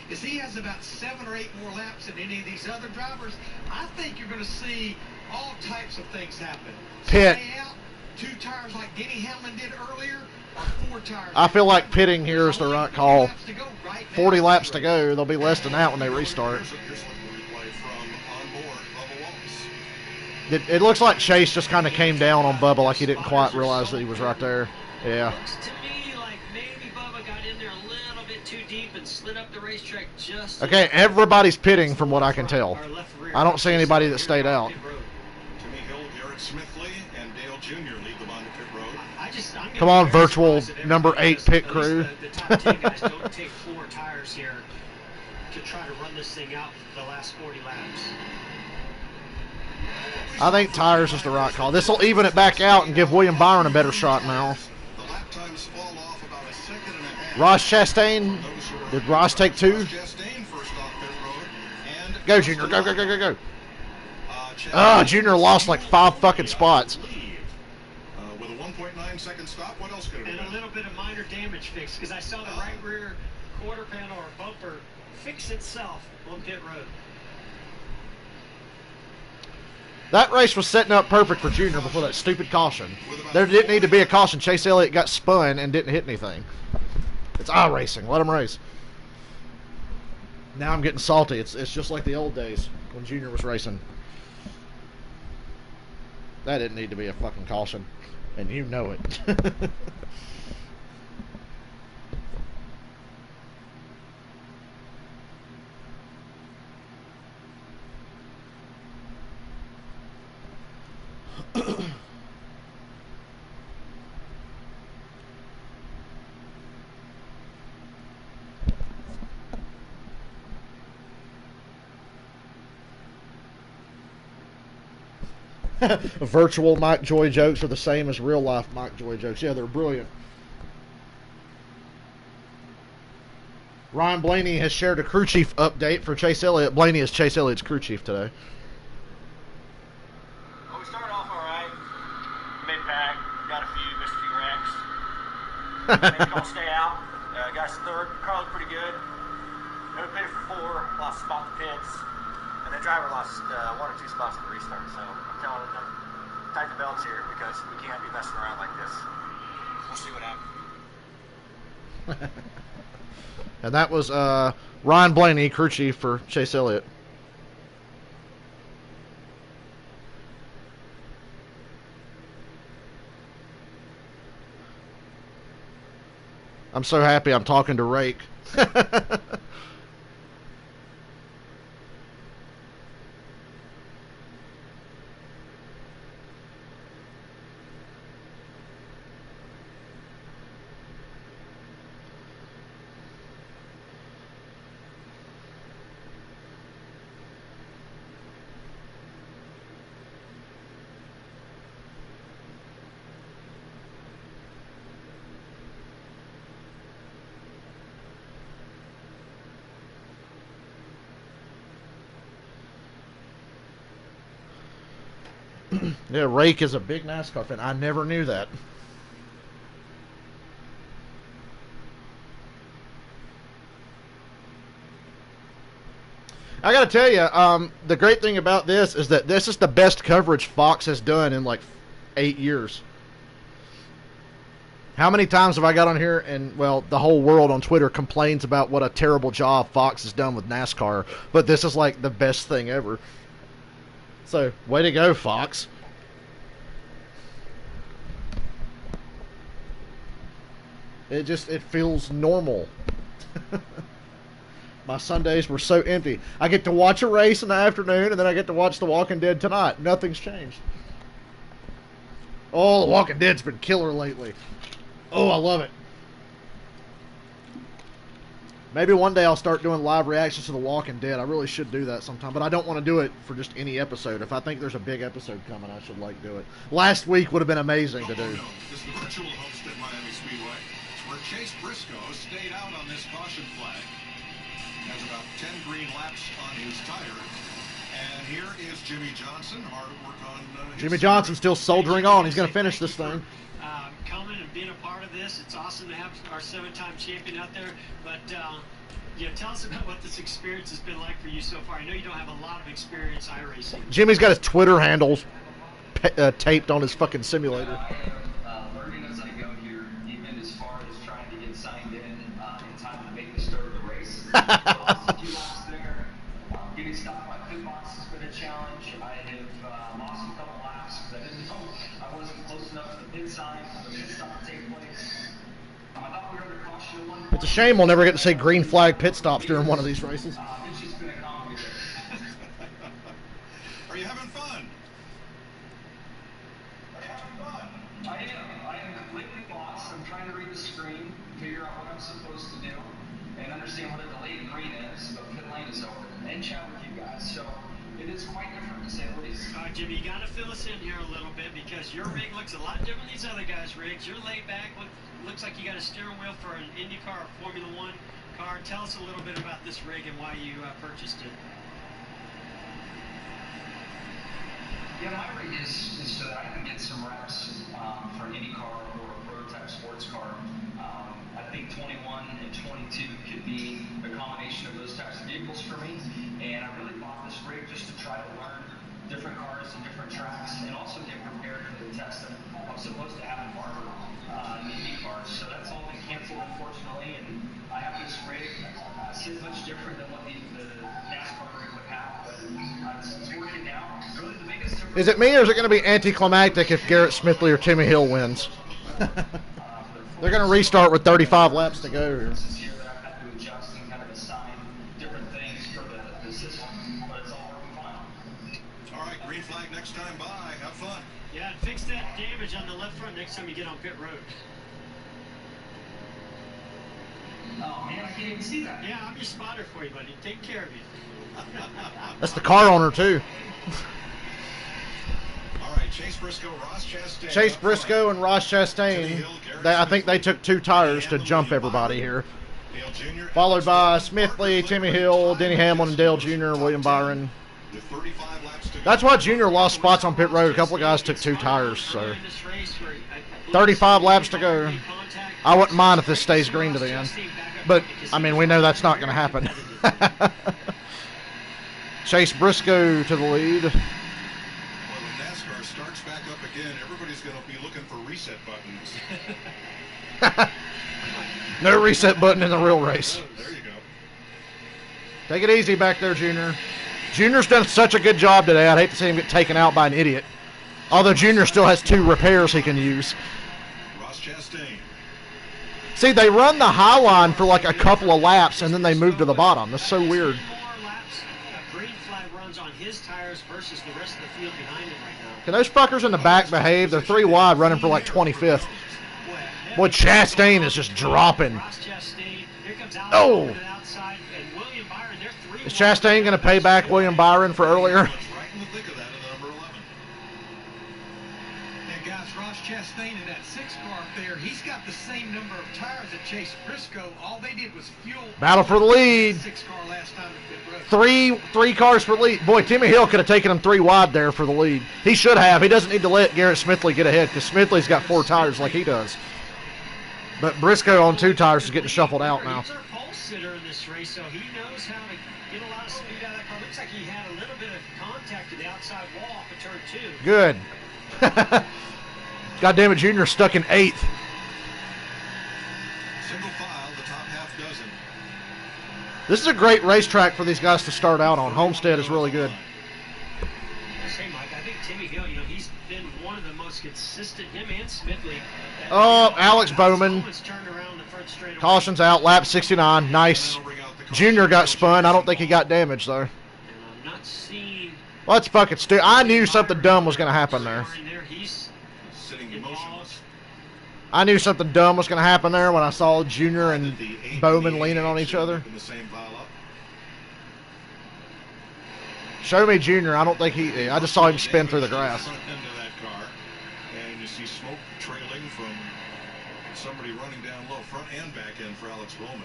Is he has about 7 or 8 more laps than any of these other drivers. I think you're going to see all types of things happen. Pit. Stay out, 2 tires like Denny Hamlin did earlier, or 4 tires. I feel like pitting here is the right call. 40 laps to go. There'll be less than that when they restart. It looks like Chase just kind of came down on Bubba like he didn't quite realize that he was right there. Yeah. Looks to me like maybe Bubba got in there a little bit too deep and slid up the racetrack just. Okay, everybody's pitting from what I can tell. I don't see anybody that stayed out. Timmy Hill, Garrett Smithley, and Dale Jr. lead them on the pit road. Come on, virtual number 8 pit crew. The top 10 guys don't take 4 tires here to try to run this thing out the last 40 laps. I think tires is the right call. This will even it back out and give William Byron a better shot now. Ross Chastain. Did Ross take 2? Go, Junior. Go, go, go, go, go. Junior lost like 5 fucking spots. With a 1.9 second stop, what else could have been? And a little bit of minor damage fix, because I saw the right rear quarter panel or bumper fix itself on pit road. That race was setting up perfect for Junior before that stupid caution. There didn't need to be a caution. Chase Elliott got spun and didn't hit anything. It's iRacing. Let him race. Now I'm getting salty. It's just like the old days when Junior was racing. That didn't need to be a fucking caution. And you know it. Virtual Mike Joy jokes are the same as real life Mike Joy jokes. Yeah, they're brilliant. Ryan Blaney has shared a crew chief update for Chase Elliott. Blaney is Chase Elliott's crew chief today. Well, we started off all right. Mid-pack, missed a few wrecks. Maybe don't stay out. Got us third. Car looked pretty good. We pitted for 4, lost a spot in the pits. And the driver lost 1 or 2 spots at the restart. So I'm telling him to tighten the belts here because we can't be messing around like this. We'll see what happens. And that was Ryan Blaney, crew chief for Chase Elliott. I'm so happy I'm talking to Rake. Yeah, Rake is a big NASCAR fan. I never knew that. I gotta tell you, the great thing about this is that this is the best coverage Fox has done in like 8 years. How many times have I got on here and, well, the whole world on Twitter complains about what a terrible job Fox has done with NASCAR, but this is like the best thing ever. So, way to go, Fox. It feels normal. My Sundays were so empty. I get to watch a race in the afternoon, and then I get to watch The Walking Dead tonight. Nothing's changed. Oh, The Walking Dead's been killer lately. Oh, I love it. Maybe one day I'll start doing live reactions to The Walking Dead. I really should do that sometime, but I don't want to do it for just any episode. If I think there's a big episode coming, I should do it. Last week would have been amazing to do. This is the virtual Homestead Miami Speedway, where Chase Briscoe stayed out on this caution flag. Has about 10 green laps on his tire. And here is Jimmy Johnson, hard at work on Jimmy Johnson's still soldiering on. He's going to finish this thing. Coming and being a part of this. It's awesome to have our 7-time champion out there. But tell us about what this experience has been like for you so far. I know you don't have a lot of experience iRacing. Jimmy's got his Twitter handles taped on his fucking simulator. Learning as I go here, even as far as trying to get signed in time to make the start of the race. Lost a few laps there. Getting stopped by pit box has been a challenge. I have lost a couple laps because I didn't know I wasn't close enough to the pit sign for the pit stop to take place. I thought we were under caution at one point. It's a shame we'll never get to see green flag pit stops during one of these races. It's just been a comedy there. Are you having fun? I am completely lost. I'm trying to read the screen, figure out what I'm supposed to do, and understand what a delayed green is, but pit lane is open, and chat with you guys. So it is quite different to say the least. Jimmy, you got to fill us in here a little bit because your rig looks a lot different than these other guys' rigs. You're laid back. Looks like you got a steering wheel for an IndyCar or Formula One car. Tell us a little bit about this rig and why you purchased it. Yeah, my rig is so that I can get some reps for an IndyCar or a prototype sports car. I think 21 and 22 could be a combination of those types of vehicles for me. And I really bought this rig just to try to learn different cars and different tracks and also get prepared for the test that I'm supposed to have in Barber in the IndyCars. So that's all been canceled, unfortunately. And I have this rig. It's much different than what the NASCAR rig would have, but it's working now. Really, the biggest difference. Is it me, or is it going to be anticlimactic if Garrett Smithley or Timmy Hill wins? They're going to restart with 35 laps to go here. All right, green flag next time by. Have fun. Yeah, and fix that damage on the left front next time you get on pit road. Oh, man, I can't even see that. Yeah, I'm your spotter for you, buddy. Take care of you. That's the car owner, too. All right, Chase Briscoe, Ross Chastain. Chase Briscoe and Ross Chastain. I think they took 2 tires to jump everybody here. Followed by Smithley, Timmy Hill, Denny Hamlin, and Dale Jr., William Byron. That's why Jr. lost spots on pit road. A couple of guys took 2 tires, so 35 laps to go. I wouldn't mind if this stays green to the end. But, I mean, we know that's not going to happen. Chase Briscoe to the lead. Well, when NASCAR starts back up again, everybody's going to be looking for reset buttons. No reset button in the real race. There you go. Take it easy back there, Junior. Junior's done such a good job today. I'd hate to see him get taken out by an idiot. Although Junior still has 2 repairs he can use. Ross Chastain. See, they run the high line for like a couple of laps, and then they move to the bottom. That's so weird. Green flag runs on his tires versus the rest of the field behind him right now. Can those fuckers in the back behave? They're 3 wide running for like 25th. Boy, Chastain is just dropping. Oh! Is Chastain going to pay back William Byron for earlier? Right in the thick of that in the number 11. guys, Ross Chastain in that 6 car up there, he's got the same number of tires that Chase Briscoe. All they did was fuel. Battle for the lead. 6 car last time at pit road. Three cars for lead. Boy, Timmy Hill could have taken him 3 wide there for the lead. He should have. He doesn't need to let Garrett Smithley get ahead because Smithley's got 4 tires like he does. But Briscoe on 2 tires is getting shuffled out now. He's our pole sitter in this race, so he knows how to get a lot of speed out of that car. Looks like he had a little bit of contact to the outside wall off of turn 2. Good. God damn it, Junior stuck in 8th. Single file, the top half dozen. This is a great racetrack for these guys to start out on. Homestead is really good. Same, Mike. I think Timmy Hill, he's been one of the most consistent, him and Smithley. Oh, Alex Bowman. Turned around the front straightaway. Caution's out, lap 69. Nice. Junior got spun. I don't think he got damaged, though. I'm not seeing. Let's fucking I knew something dumb was going to happen there. He's sitting motionless. I knew something dumb was going to happen there when I saw Junior and Bowman leaning on each other. Show me Junior. I don't think I just saw him spin through the grass. And you see smoke trailing from somebody running down low, front and back end for Alex Bowman.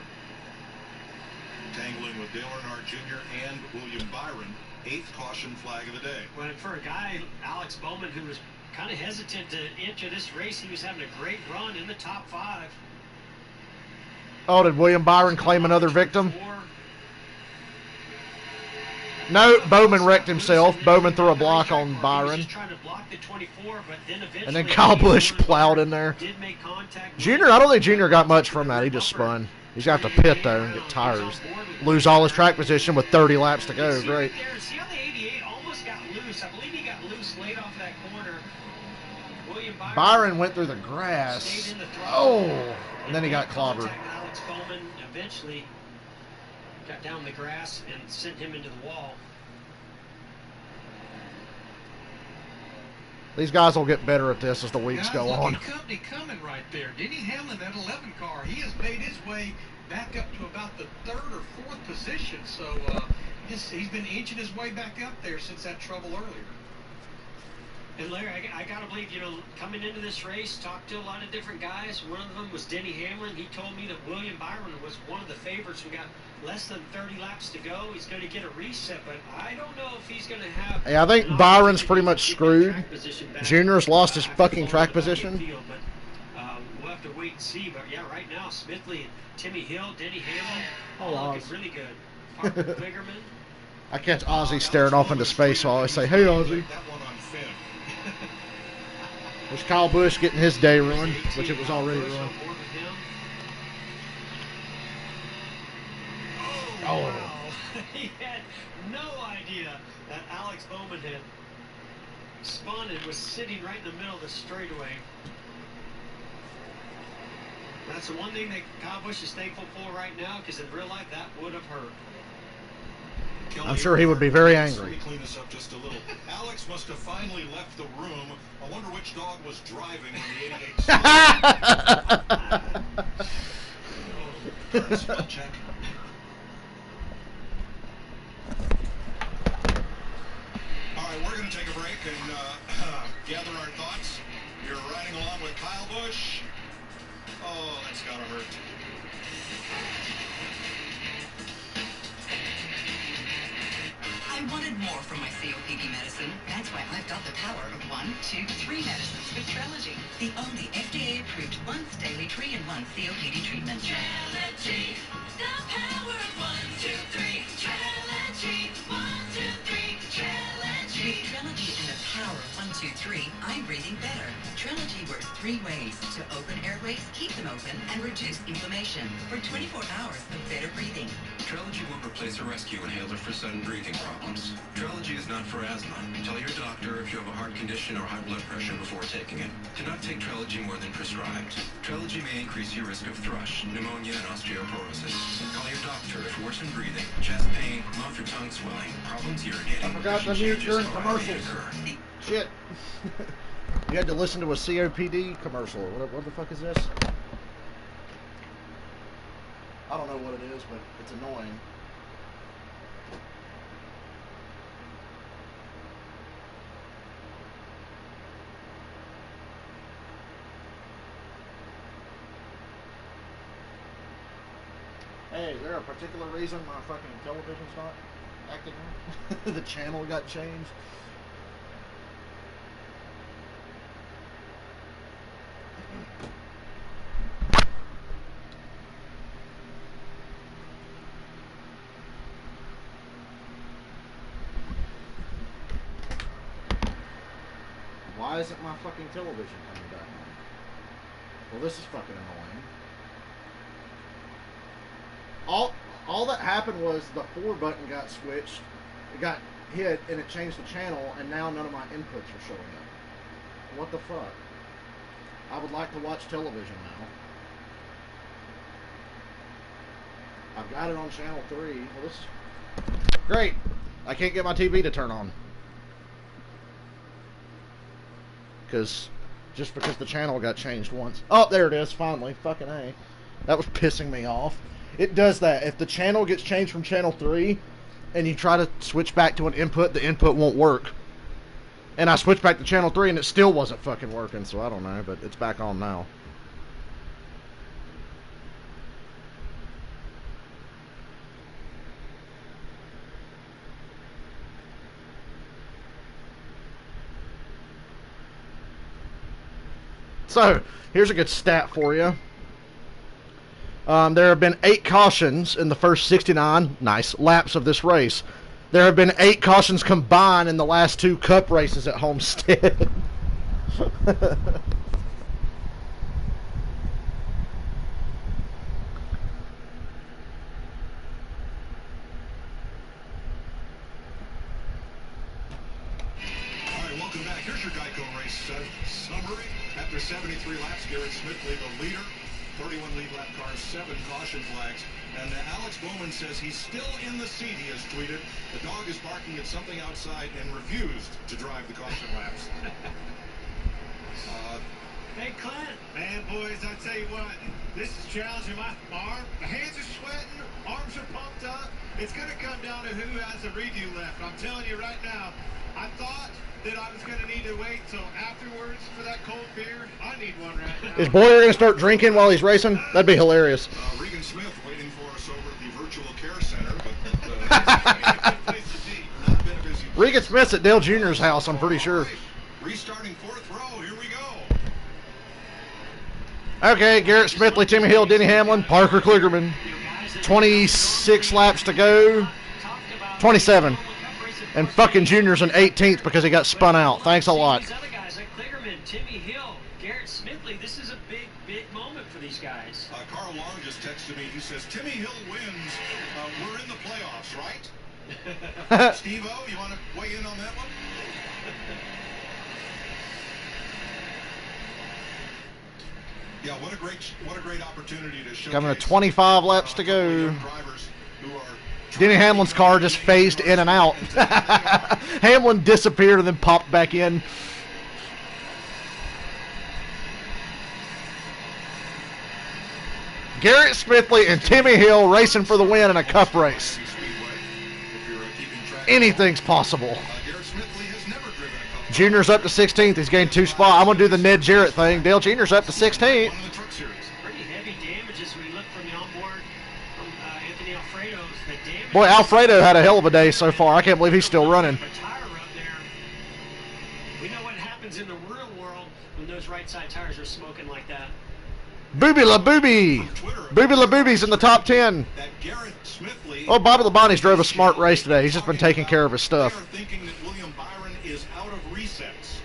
Tangling with Dale Earnhardt Jr. and William Byron. 8th caution flag of the day. Well, for a guy, Alex Bowman, who was kind of hesitant to enter this race, he was having a great run in the top 5. Oh, did William Byron claim another victim? No, Bowman wrecked himself. Bowman threw a block on Byron. And then Kyle Busch plowed in there. Junior, I don't think Junior got much from that. He just spun. He's going to have to pit, though, and get tires. Lose all his track position with 30 laps to go. Great. See how the 88 almost got loose. I believe he got loose late off that corner. William Byron went through the grass. Oh, and then he got clobbered. Alex Bowman eventually got down the grass and sent him into the wall. These guys will get better at this as the weeks go on. Company coming right there. Denny Hamlin, that 11 car, he has made his way back up to about the 3rd or 4th position. So he's been inching his way back up there since that trouble earlier. And Larry, I got to believe, coming into this race, talked to a lot of different guys. One of them was Denny Hamlin. He told me that William Byron was one of the favorites. We got less than 30 laps to go. He's going to get a reset, but I don't know if he's going to have... Yeah, I think Byron's pretty much screwed. Junior's lost his fucking track position. We'll have to wait and see. But, yeah, right now, Smithley and Timmy Hill, Denny Hamlin, all looking really good. Parker Kligerman. I catch Ozzy staring off into space while I say, hey, Ozzy. There's Kyle Busch getting his day run, which it was already run. Oh. He had no idea that Alex Bowman had spun and was sitting right in the middle of the straightaway. That's the one thing that Kyle Busch is thankful for right now, because in real life that would have hurt. I'm sure he would be very angry. Let me clean this up just a little. Alex must have finally left the room. I wonder which dog was driving when the 88 spell check. All right, we're going to take a break and gather our thoughts. You're riding along with Kyle Busch. Oh, that's got to hurt. I wanted more from my COPD medicine. That's why I've got the power of 1, 2, 3 medicines with Trelegy, the only FDA-approved once daily 3-in-1 COPD treatment. Trelegy, the power of 1, 2, 3. Trelegy, 1, 2, 3. Trelegy. With Trelegy and the power of 1, 2, 3, I'm breathing better. Trelegy works 3 ways to open airways, keep them open, and reduce inflammation for 24 hours of better breathing. Trelegy won't replace a rescue inhaler for sudden breathing problems. Trelegy is not for asthma. Tell your doctor if you have a heart condition or high blood pressure before taking it. Do not take Trelegy more than prescribed. Trelegy may increase your risk of thrush, pneumonia, and osteoporosis. Call your doctor if worsened breathing, chest pain, mouth or tongue swelling, problems urinating. I forgot to mute during commercials. Shit. You had to listen to a COPD commercial. What the fuck is this? I don't know what it is, but it's annoying. Hey, is there a particular reason my fucking television's not acting right? The channel got changed. Why isn't my fucking television coming back on? Well, this is fucking annoying. All that happened was the 4 button got switched, it got hit, and it changed the channel, and now none of my inputs are showing up. What the fuck? I would like to watch television now. I've got it on channel 3. Well, this is great. I can't get my TV to turn on. Just because the channel got changed once. Oh, there it is, finally. Fucking A. That was pissing me off. It does that. If the channel gets changed from channel 3 and you try to switch back to an input, the input won't work. And I switched back to channel 3 and it still wasn't fucking working, so I don't know, but it's back on now. So, here's a good stat for you. There have been 8 cautions in the first 69 laps of this race. There have been 8 cautions combined in the last 2 Cup races at Homestead. Welcome back. Here's your Geico race summary. After 73 laps, Garrett Smithley, the leader. 31 lead lap cars, 7 caution flags. And Alex Bowman says he's still in the seat, he has tweeted. The dog is barking at something outside and refused to drive the caution laps. Hey, Clint. Man, boys, I tell you what, this is challenging my arm. The hands are sweating, arms are pumped up. It's going to come down to who has a redo left. I'm telling you right now, I thought that I was going to need to wait till afterwards for that cold beer. I need one right now. Is Boyer going to start drinking while he's racing? That'd be hilarious. Regan Smith waiting for us over at the Virtual Care Center. But, Regan Smith's at Dale Jr.'s house, I'm pretty sure. Restarting 4th row. Here we go. Okay, Garrett Smithley, Timmy Hill, Denny Hamlin, Parker Kligerman. 26 laps to go. 27. And fucking Junior's in 18th because he got spun out. Thanks a lot. These other guys like Kligerman, Timmy Hill, Garrett Smithley, this is a big, big moment for these guys. Carl Long just texted me. He says, Timmy Hill wins. We're in the playoffs, right? Steve-O, you want to weigh in on that one? Yeah, what a great opportunity to showcase. Coming to 25 laps to go. Denny Hamlin's car just phased in and out. Hamlin disappeared and then popped back in. Garrett Smithley and Timmy Hill racing for the win in a Cup race. Anything's possible. Junior's up to 16th. He's gained 2 spots. I'm going to do the Ned Jarrett thing. Dale Jr.'s up to 16th. Pretty heavy damages when you look from the onboard from Anthony Alfredo's. The damage. Boy, Alfredo had a hell of a day so far. I can't believe he's still running. We know what happens in the real world when those right side tires are smoking like that. Booby La Booby. Booby La Booby's in the top 10. Oh, Bobby Labonte's drove a smart race today. He's just been taking care of his stuff. Thinking that William Byron is out of resets.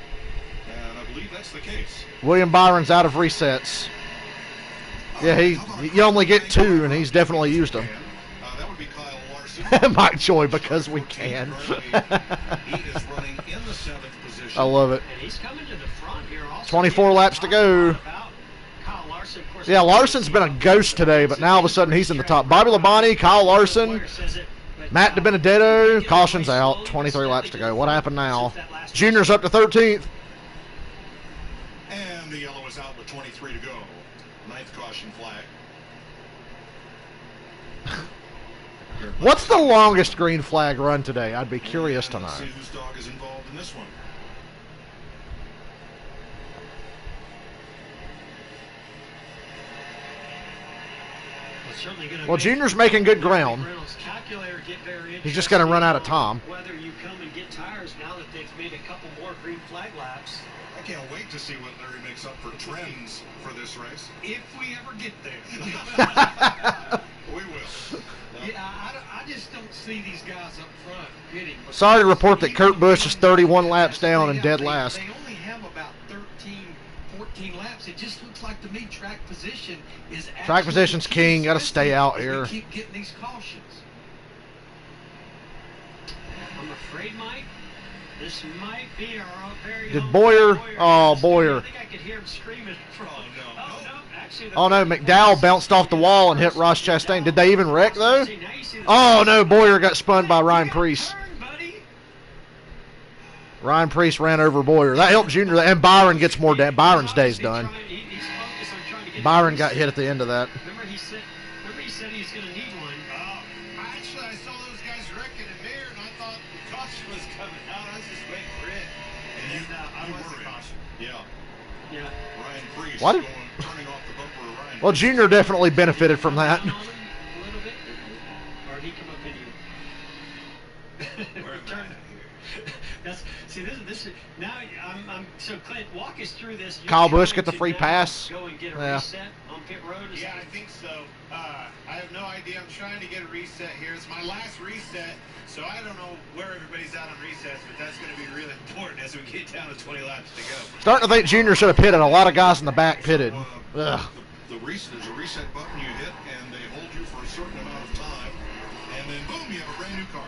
And I believe that's the case. William Byron's out of resets. Yeah, you only get 2, and he's definitely used them. That would be Kyle Larson. Mike Joy, because we can. He is running in the 7th position. I love it. And he's coming to the front here also. 24 laps to go. Yeah, Larson's been a ghost today, but now all of a sudden he's in the top. Bobby Labonte, Kyle Larson, Matt DiBenedetto, caution's out. 23 laps to go. What happened now? Junior's up to 13th. And the yellow is out with 23 to go. 9th caution flag. What's the longest green flag run today? I'd be curious to know. Let's see whose dog is involved in this one. certainly going to. Well, Junior's making good ground. He's just going to run out of time. Whether you come and get tires now that they've made a couple more green flag laps. I can't wait to see what Larry makes up for trends for this race. If we ever get there. We will. Yeah, I just don't see these guys up front pitting. Sorry to report that Kurt Busch is 31 laps down and dead last. They only have about 13, 14 laps. It just looks like to me track position is Track position's king. Got to stay out here. We keep getting these cautions. I'm afraid, Mike, this might be our very Did own Boyer? Oh, Boyer. I think I could hear him screaming from. Oh, no. Actually, Oh, no. McDowell bounced off the wall and hit Ross Chastain. Did they even wreck, though? Oh, no. Boyer got spun by Ryan Preece. Ryan Preece ran over Boyer. That helped Junior. And Byron gets more damage. Byron's day's done. Byron got hit at the end of that. Remember he said he's going to need one. Actually, I saw those guys wrecking in there, and I thought the caution was coming out. I was just waiting for it. And I was a caution. Yeah. Yeah. Ryan Preece What? turning off the bumper of Ryan. Well, Junior definitely benefited from that. A little bit. Or did he come up in you? We're turning here. This is now. I'm so Clint, walk us through this. Kyle Busch get the free pass. Go and get a Yeah. reset on pit road. Yeah, I think so. I have no idea. I'm trying to get a reset here. It's my last reset, so I don't know where everybody's at on resets, but that's going to be really important as we get down to 20 laps to go. Starting to think Junior should have pitted. A lot of guys in the back pitted. Ugh. The reset, there's a reset button you hit, and they hold you for a certain amount of time, and then boom, you have a brand new car.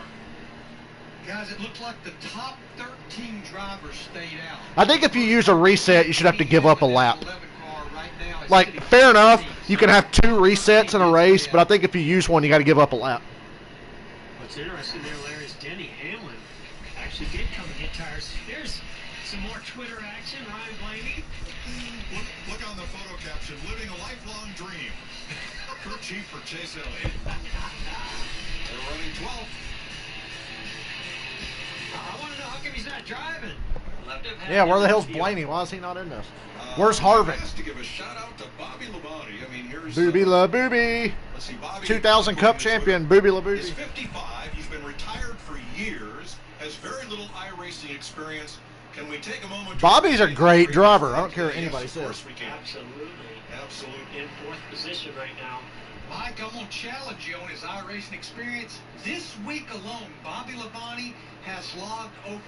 Guys, it looked like the top 13 drivers stayed out. I think if you use a reset, you should have to give up a lap. Like, fair enough, you can have 2 resets in a race, but I think if you use one, you got to give up a lap. What's interesting there, Larry, is Denny Hamlin actually did come and get tires. There's some more Twitter action. Ryan Blaney. Look on the photo caption, living a lifelong dream. Crew chief for Chase Elliott. They're running 12th. I want to know how come he's not driving. Yeah, where the hell's Blaney? Why is he not in this? Where's Harvick? Has to give a shout out to Bobby Labonte. I mean, here's Booby La Booby. Let's see, Bobby 2000 Cup champion, Booby La He's Booby. 55. He's been retired for years. Has very little iRacing experience. Can we take a moment? Bobby's a great driver. I don't care what anybody Yes, of course says. we can. Absolutely. Absolutely. In 4th position right now. Mike, I'm going to challenge you on his iRacing experience. This week alone, Bobby Labonte has logged over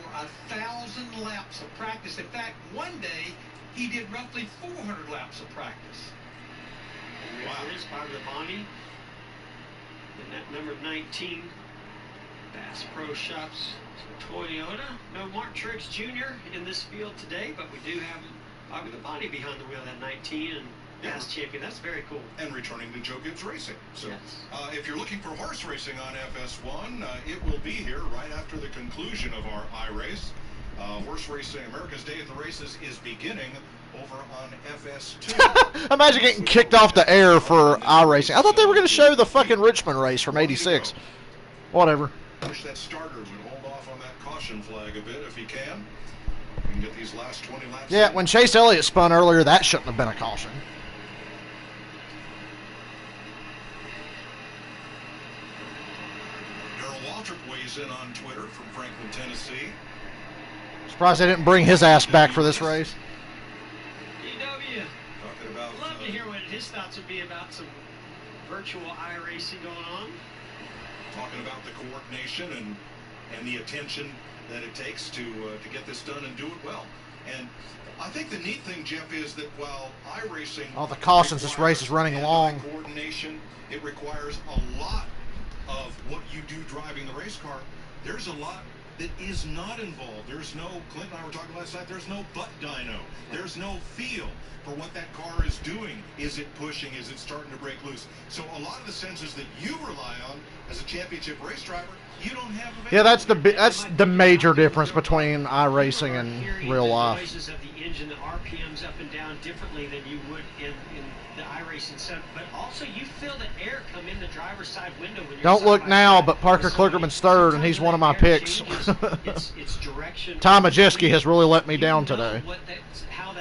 1,000 laps of practice. In fact, one day, he did roughly 400 laps of practice. Wow. There it is, Bobby Labonte. And that number 19, Bass Pro Shops Toyota. No Mark Triggs Jr. in this field today, but we do have Bobby Labonte behind the wheel at 19 and past champion. That's very cool. And returning to Joe Gibbs Racing. So, yes. If you're looking for horse racing on FS1, it will be here right after the conclusion of our iRace. Horse racing, America's Day at the Races, is beginning over on FS2. Imagine getting kicked off the air for iRacing. I thought they were going to show the fucking Richmond race from '86. Whatever. Wish that starter would hold off on that caution flag a bit if he can. We can get these last 20 laps. Yeah, when Chase Elliott spun earlier, that shouldn't have been a caution. Weighs in on Twitter from Franklin, Tennessee. Surprised they didn't bring his ass back for this race. DW. Talking about. I'd love to hear what his thoughts would be about some virtual iRacing going on. Talking about the coordination and the attention that it takes to get this done and do it well. And I think the neat thing, Jeff, is that while iRacing. All the cautions, this race is running long. Coordination, it requires a lot of what you do driving the race car. There's a lot that is not involved. There's no, Clint and I were talking last night, there's no butt dyno. There's no feel for what that car is doing. Is it pushing? Is it starting to break loose? So a lot of the senses that you rely on as a championship race driver, you don't have available. Yeah, that's the major difference between iRacing and real life. The noises of the engine, the RPMs up and down differently than you would in the iRacing setup, but also you feel the air come in the driver's side window when you're Don't look now, but Parker Kligerman's third, and he's one of my picks. It's direction. Tom Majewski has really let me down today.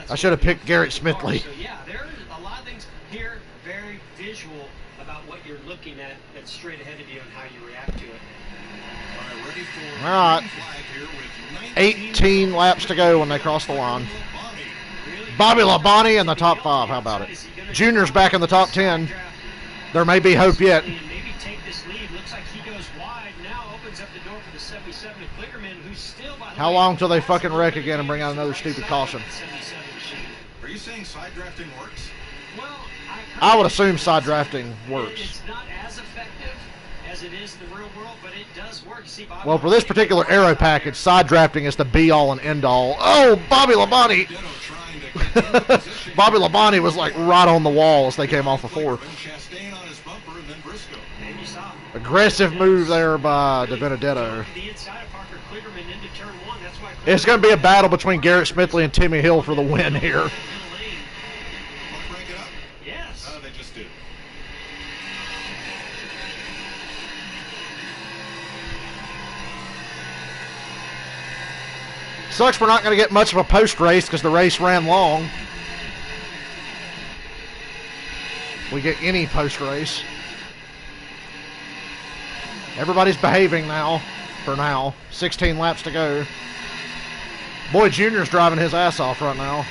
I should have picked Garrett Smithley. So yeah, there's a lot of things here very visual about what you're straight ahead of you and how you react to it. All right. 18 laps to go when they cross the line. Bobby Labonte in the top 5. How about it? Junior's back in the top 10. There may be hope yet. Maybe take this lead. Looks like he goes wide. Now opens up the door for the 77 Kligerman, who's still by the How long till they fucking wreck again and bring out another stupid caution? Are you saying side drafting works? Well, I would assume side drafting works. It's not as effective as it is in the real world, but it does work. You see, Bobby Well, for this particular aero package, side drafting is the be-all and end-all. Oh, Bobby Labonte! Bobby Labonte was like right on the wall as they came off of 4. Aggressive move there by DiBenedetto. It's going to be a battle between Garrett Smithley and Timmy Hill for the win here. Yes. They just do. Sucks we're not going to get much of a post-race because the race ran long. We get any post-race. Everybody's behaving now, for now. 16 laps to go. Boy, Junior's driving his ass off right now.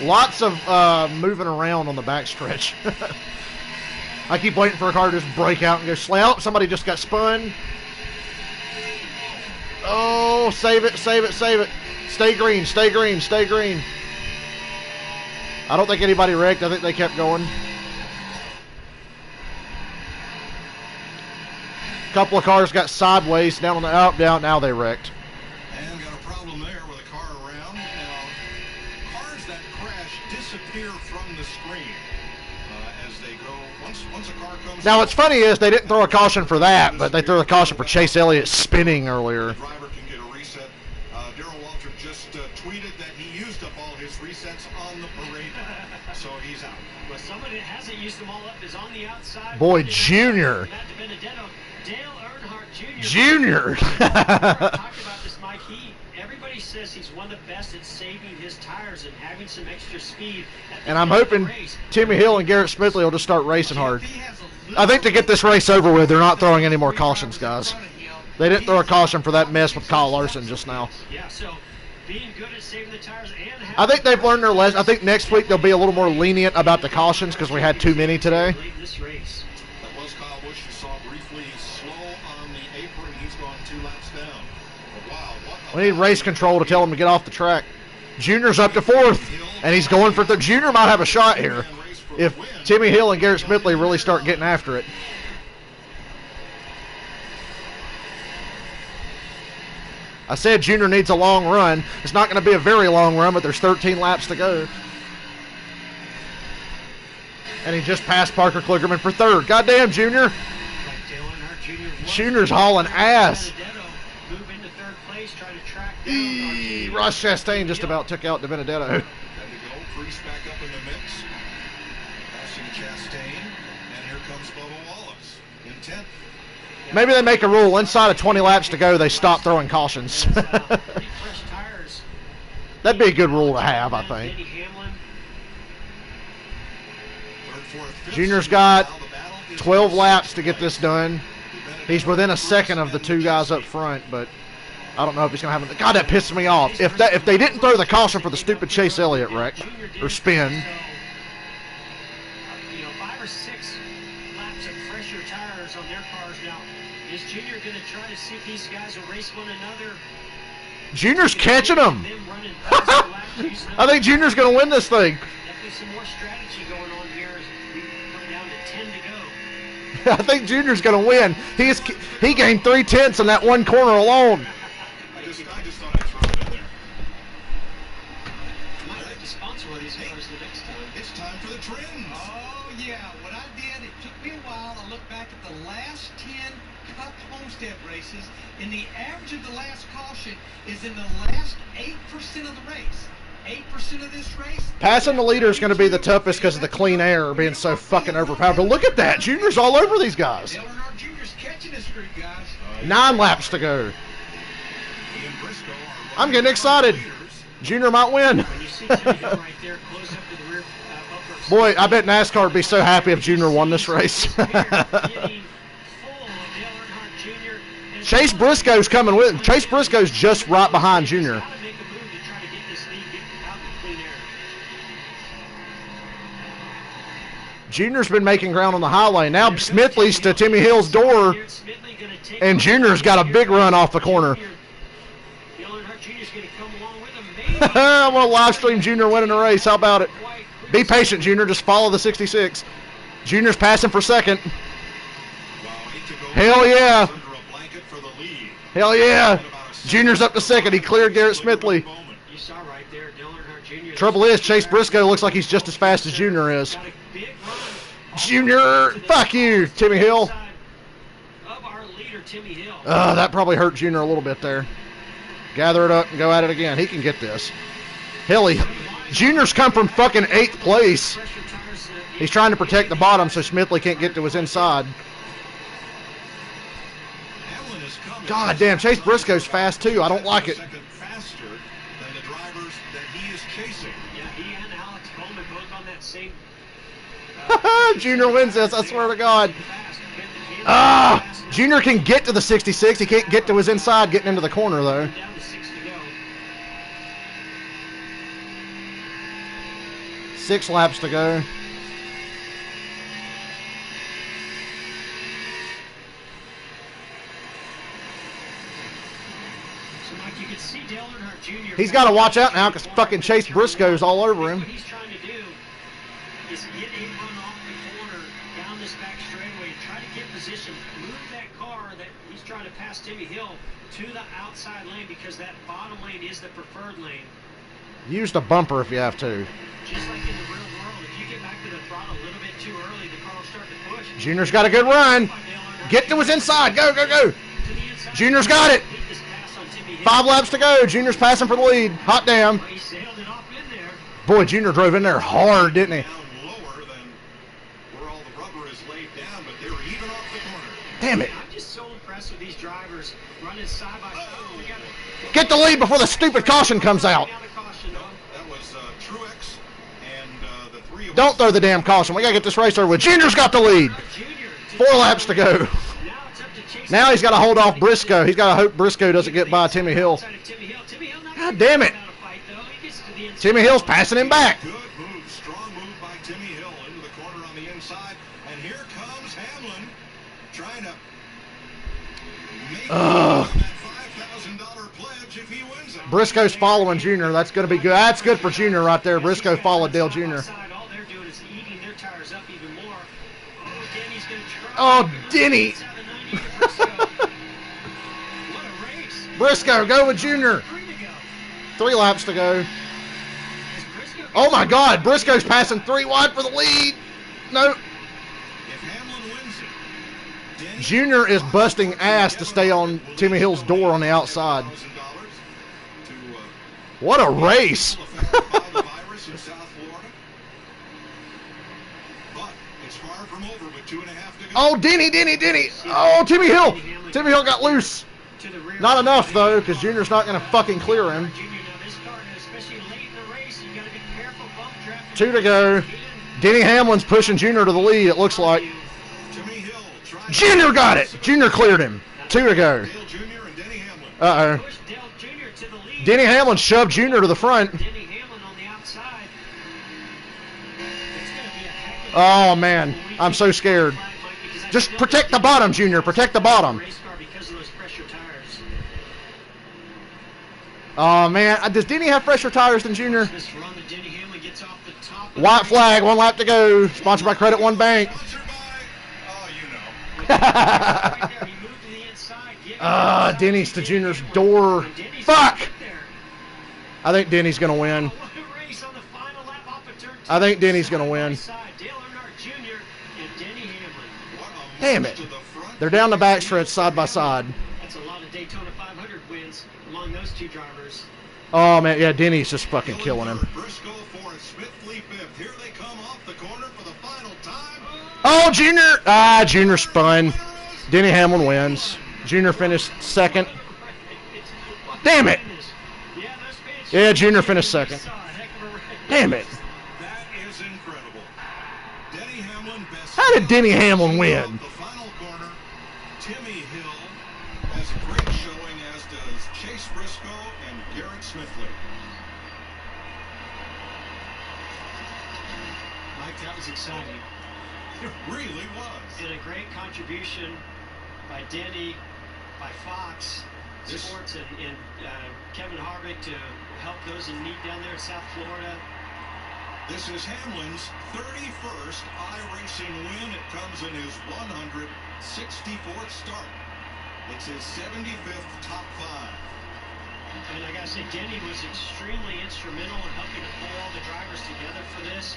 Lots of moving around on the backstretch. I keep waiting for a car to just break out and go slam. Oh, somebody just got spun. Oh, save it, save it, save it. Stay green, stay green, stay green. I don't think anybody wrecked. I think they kept going. A couple of cars got sideways down on the out, down. Now they wrecked. And got a problem there with a car around. Now, cars that crash disappear from the screen as they go. Once a car comes. Now, what's funny is they didn't throw a caution for that, but they threw a caution for Chase Elliott spinning earlier. The driver can get a reset. Darrell Walter just tweeted that he used up all his resets on the parade line, so he's out. Well, somebody that hasn't used them all up is on the outside. Boy, Junior. Dale Earnhardt Jr. Junior. Talked about this, Mike. Everybody says he's one of the best at saving his tires and having some extra speed. And I'm hoping Timmy Hill and Garrett Smithley will just start racing hard. I think to get this race over with, they're not throwing any more cautions, guys. They didn't throw a caution for that mess with Kyle Larson just now. Yeah, so being good at saving the tires and I think they've learned their lesson. I think next week they'll be a little more lenient about the cautions because we had too many today. This race. That was Kyle Busch. You saw briefly slow on the apron. He's gone 2 laps down. But wow, we need race control to tell him to get off the track. Junior's up to 4th, and he's going for Junior might have a shot here if Timmy Hill and Garrett Smithley really start getting after it. I said Junior needs a long run. It's not going to be a very long run, but there's 13 laps to go. And he just passed Parker Kligerman for 3rd. Goddamn, Junior. Junior's hauling ass. Ross Chastain just about took out DiBenedetto. Had to go. Priest back up in the mix. Passing Chastain. And here comes Bubba Wallace in 10th. Maybe they make a rule inside of 20 laps to go, they stop throwing cautions. That'd be a good rule to have, I think. Junior's got 12 laps to get this done. He's within a second of the 2 guys up front, but I don't know if he's going to have it. God, that pisses me off. If they didn't throw the caution for the stupid Chase Elliott wreck or spin. 5 or 6 laps of fresher tires on their cars now. Is Junior going to try to see if these guys will race one another? Junior's catching them. I think Junior's going to win this thing. Definitely some more strategy going on here as we come down to 10 to go. I think Junior's going to win. He gained 3/10 in that one corner alone. I just thought I'd throw it in there. Might have to sponsor one of these cars the next time. It's time for the trends. Oh, yeah. What I did, it took me a while. I looked back at the last 10 Cup Homestead races, and the average of the last caution is in the last 8% of the race. 8% of this race. Passing the leader is going to be the toughest because of the clean air being so fucking overpowered. But look at that. Junior's all over these guys. Dale Earnhardt Jr.'s catching this group, guys. 9 laps to go. I'm getting excited. Junior might win. Boy, I bet NASCAR would be so happy if Junior won this race. Chase Briscoe's coming with him. Chase Briscoe's just right behind Junior. Junior's been making ground on the highway. Now Smithley's to Timmy Hill's door, and Junior's got a big run off the corner. I'm going to live stream Junior winning the race. How about it? Be patient, Junior. Just follow the 66. Junior's passing for second. Hell yeah. Hell yeah. Junior's up to second. He cleared Garrett Smithley. Trouble is, Chase Briscoe looks like he's just as fast as Junior is. Junior, fuck you, Timmy Hill. That probably hurt Junior a little bit there. Gather it up and go at it again. He can get this. Hilly. Junior's come from fucking 8th place. He's trying to protect the bottom so Smithley can't get to his inside. God damn, Chase Briscoe's fast too. I don't like it. Junior wins this, I swear to God. Junior can get to the 66. He can't get to his inside getting into the corner, though. Six laps to go. He's got to watch out now because fucking Chase Briscoe's all over him. Timmy Hill to the outside lane because that bottom lane is the preferred lane. Use the bumper if you have to. Just like in the real world, if you get back to the throttle a little bit too early, the car will start to push. Junior's got a good run. Get to his inside. Go, go, go. Junior's got it. 5 laps to go. Junior's passing for the lead. Hot damn. Boy, Junior drove in there hard, didn't he? Damn it. Get the lead before the stupid caution comes out. Don't throw the damn caution. We got to get this race over with. Junior's got the lead. 4 laps to go. Now he's got to hold off Briscoe. He's got to hope Briscoe doesn't get by Timmy Hill. God damn it. Timmy Hill's passing him back. Good move, strong move by Timmy Hill into the corner on the inside. And here comes Hamlin trying to make that $5,000 pledge if he wins it. Briscoe's following Junior. That's going to be good. That's good for Junior right there. Briscoe followed Dale Jr. Oh, Denny. Briscoe, go with Junior. 3 laps to go. Oh, my God. Briscoe's passing 3 wide for the lead. No. Junior is busting ass to stay on Timmy Hill's door on the outside. What a race. Oh, Denny. Oh, Timmy Hill. Timmy Hill got loose. Not enough, though, because Junior's not going to fucking clear him. 2 to go. Denny Hamlin's pushing Junior to the lead, it looks like. Junior got it. Junior cleared him. 2 to go. Uh-oh. Denny Hamlin shoved Junior to the front. Oh, man. I'm so scared. Just protect the bottom, Junior. Protect the bottom. Oh, man. Does Denny have fresher tires than Junior? White flag. 1 lap to go. Sponsored by Credit One Bank. Denny's to Junior's door. Fuck! I think Denny's going to win. I think Denny's going to win. Damn it. They're down the backstretch side by side. That's a lot of Daytona 500 wins among those 2 drivers. Oh, man. Yeah, Denny's just fucking killing him. Oh, Junior. Junior spun. Denny Hamlin wins. Junior finished 2nd. Damn it. Yeah, Junior finished second. Damn it. That is incredible. Denny Hamlin best. How did Denny Hamlin win? The final corner. Timmy Hill has a great showing, as does Chase Briscoe and Garrett Smithley. Mike, that was exciting. It really was. And a great contribution by Denny, by Fox Sports, and Kevin Harvick to help those in need down there in South Florida. This is Hamlin's 31st iRacing win. It comes in his 164th start. It's his 75th top 5. And I gotta say, Denny was extremely instrumental in helping to pull all the drivers together for this,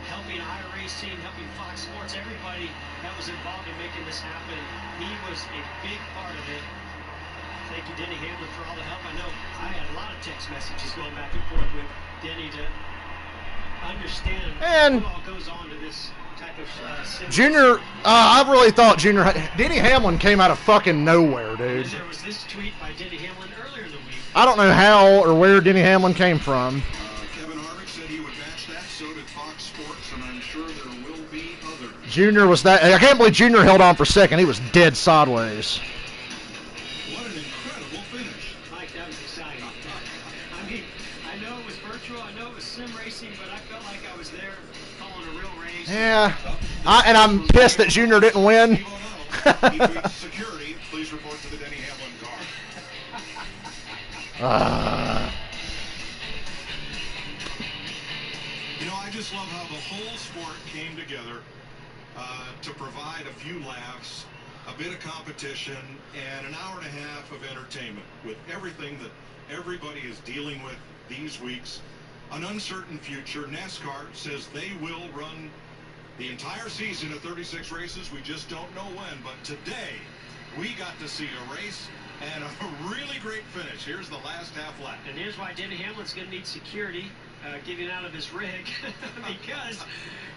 helping iRacing, helping Fox Sports, everybody that was involved in making this happen. He was a big part of it. Thank you, Denny Hamlin, for all the help. I know I had a lot of text messages going back and forth with Denny to understand And what all goes on to this type of Junior, I really thought Junior, Denny Hamlin came out of fucking nowhere, dude. There was this tweet by Denny Hamlin earlier in the week. I don't know how or where Denny Hamlin came from. Kevin Harvick said he would match that. So did Fox Sports, and I'm sure there will be others. Junior was that. I can't believe Junior held on for second. He was dead sideways. What an incredible finish. Mike, that was exciting. I mean, I know it was virtual, I know it was sim racing, but I felt like I was there calling a real race. Yeah. And I'm pissed that Junior didn't win. Security, please report to the Denny Hamlin car. You know, I just love how the whole sport came together to provide a few laughs, a bit of competition, and an hour and a half of entertainment with everything that everybody is dealing with these weeks. An uncertain future. NASCAR says they will run the entire season of 36 races. We just don't know when, but today we got to see a race and a really great finish. Here's the last half lap. And here's why Denny Hamlin's going to need security getting out of his rig, because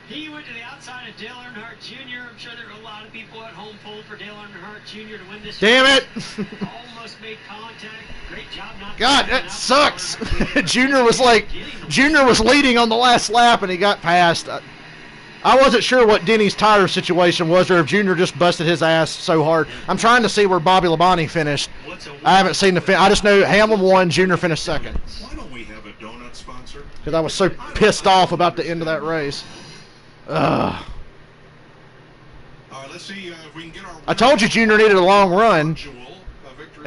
he went to the outside of Dale Earnhardt Jr. I'm sure there were a lot of people at home pulling for Dale Earnhardt Jr. to win this. Damn it! Almost made contact. Great job not. God, that sucks. Junior was leading on the last lap and he got passed. I wasn't sure what Denny's tire situation was, or if Junior just busted his ass so hard. I'm trying to see where Bobby Labonte finished. I haven't seen the fin. I just know Hamlin won, Junior finished second. Why don't we have a donut sponsor? Because I was so pissed off about the end of that race. All right, let's see if we can get our. I told you Junior needed a long run,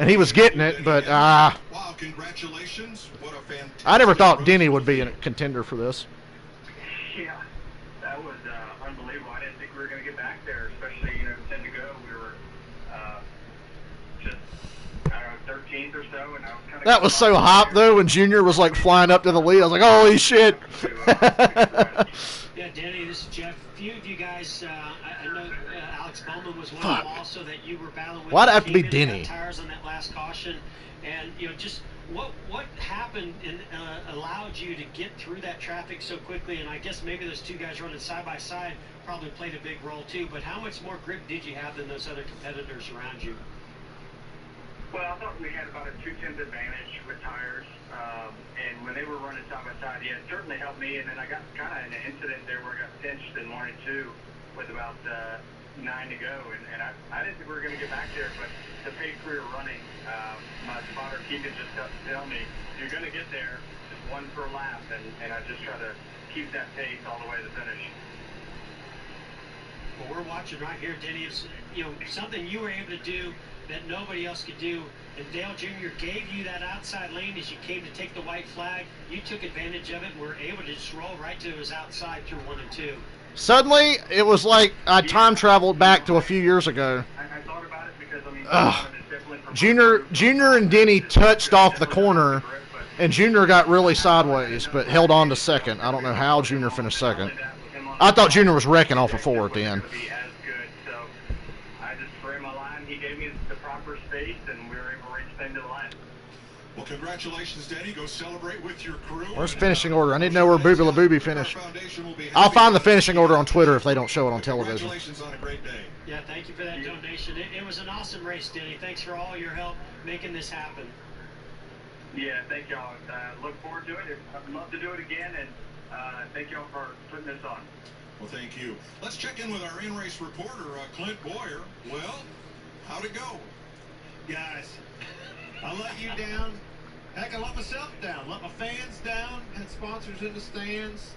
and he was getting it, but wow, congratulations! What a fantastic. I never thought Denny would be a contender for this. Yeah, that was unbelievable. I didn't think we were going to get back there, especially 10 to go. We were just 13th or so, and I was kind of. That was so hot though when Junior was like flying up to the lead. I was like, holy shit! Yeah, Denny, this is Jeff. A few of you guys, I know Alex Bowman was one of them also that you were battling with. Why'd it have to be Denny? Tires on that last caution, and just what happened and allowed you to get through that traffic so quickly? And I guess maybe those two guys running side by side probably played a big role too. But how much more grip did you have than those other competitors around you? Well, I thought we had about a 2/10 advantage with tires, and when they were running side by side, yeah, it certainly helped me. And then I got kind of in an incident there where I got pinched in morning 2 with about 9 to go, and I didn't think we were going to get back there, but the pace we were running, my spotter Keegan just got to tell me, you're going to get there, just one per lap, and I just try to keep that pace all the way to the finish. Well, we're watching right here, Denny. It's, something you were able to do that nobody else could do, and Dale Jr. gave you that outside lane as you came to take the white flag. You took advantage of it and were able to just roll right to his outside through 1 and 2. Suddenly, it was like I time traveled back to a few years ago. I thought about it because, Junior and Denny touched off the corner, and Junior got really sideways, but held on to second. I don't know how Junior finished second. I thought Junior was wrecking off of 4 at the end. Well, congratulations, Denny. Go celebrate with your crew. Where's the finishing order? I need to know where Booby LaBooby finished. I'll find the finishing order on Twitter if they don't show it on television. Congratulations on a great day. Yeah, thank you for that donation. It was an awesome race, Denny. Thanks for all your help making this happen. Yeah, thank y'all. Look forward to it. I'd love to do it again, and thank y'all for putting this on. Well, thank you. Let's check in with our in-race reporter, Clint Boyer. Well, how'd it go? Guys, I let you down. Heck, I let myself down. Let my fans down. Had sponsors in the stands.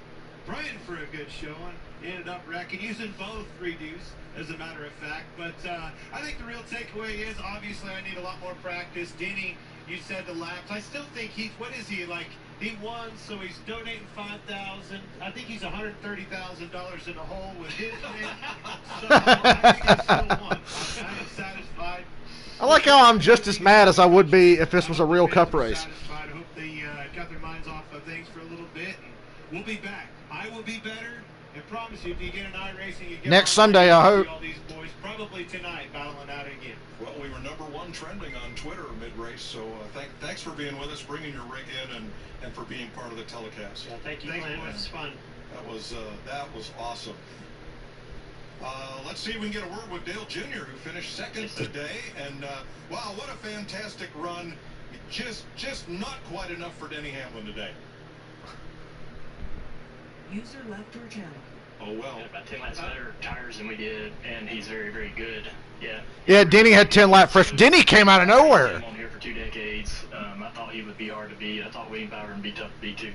Praying for a good showing. Ended up wrecking, using both redos, as a matter of fact. But I think the real takeaway is, obviously, I need a lot more practice. Denny, you said the laps. I still think he's, what is he, like, he won, so he's donating $5,000. I think he's $130,000 in the hole with his name. So I think he still won. I am satisfied. I like how I'm just as mad as I would be if this was a real cup race. I hope they got their minds off of things for a little bit. And we'll be back. I will be better. And promise you, if you get an iRacing, you get Next Sunday, I hope. all these boys probably tonight battling out again. Well, we were #1 trending on Twitter mid-race, so thanks for being with us, bringing your rig in, and for being part of the telecast. Yeah, thank you, Clint. It was fun. That was awesome. Let's see if we can get a word with Dale Jr., who finished second today. And, wow, what a fantastic run. Just not quite enough for Denny Hamlin today. User left your channel. Oh, well. About 10 laps better tires than we did, and he's very, very good. Yeah. Yeah, Denny had 10 lap fresh. Denny came out of nowhere. I've been on here for 2 decades. I thought he would be hard to beat. I thought William Bauer would be tough to beat, too.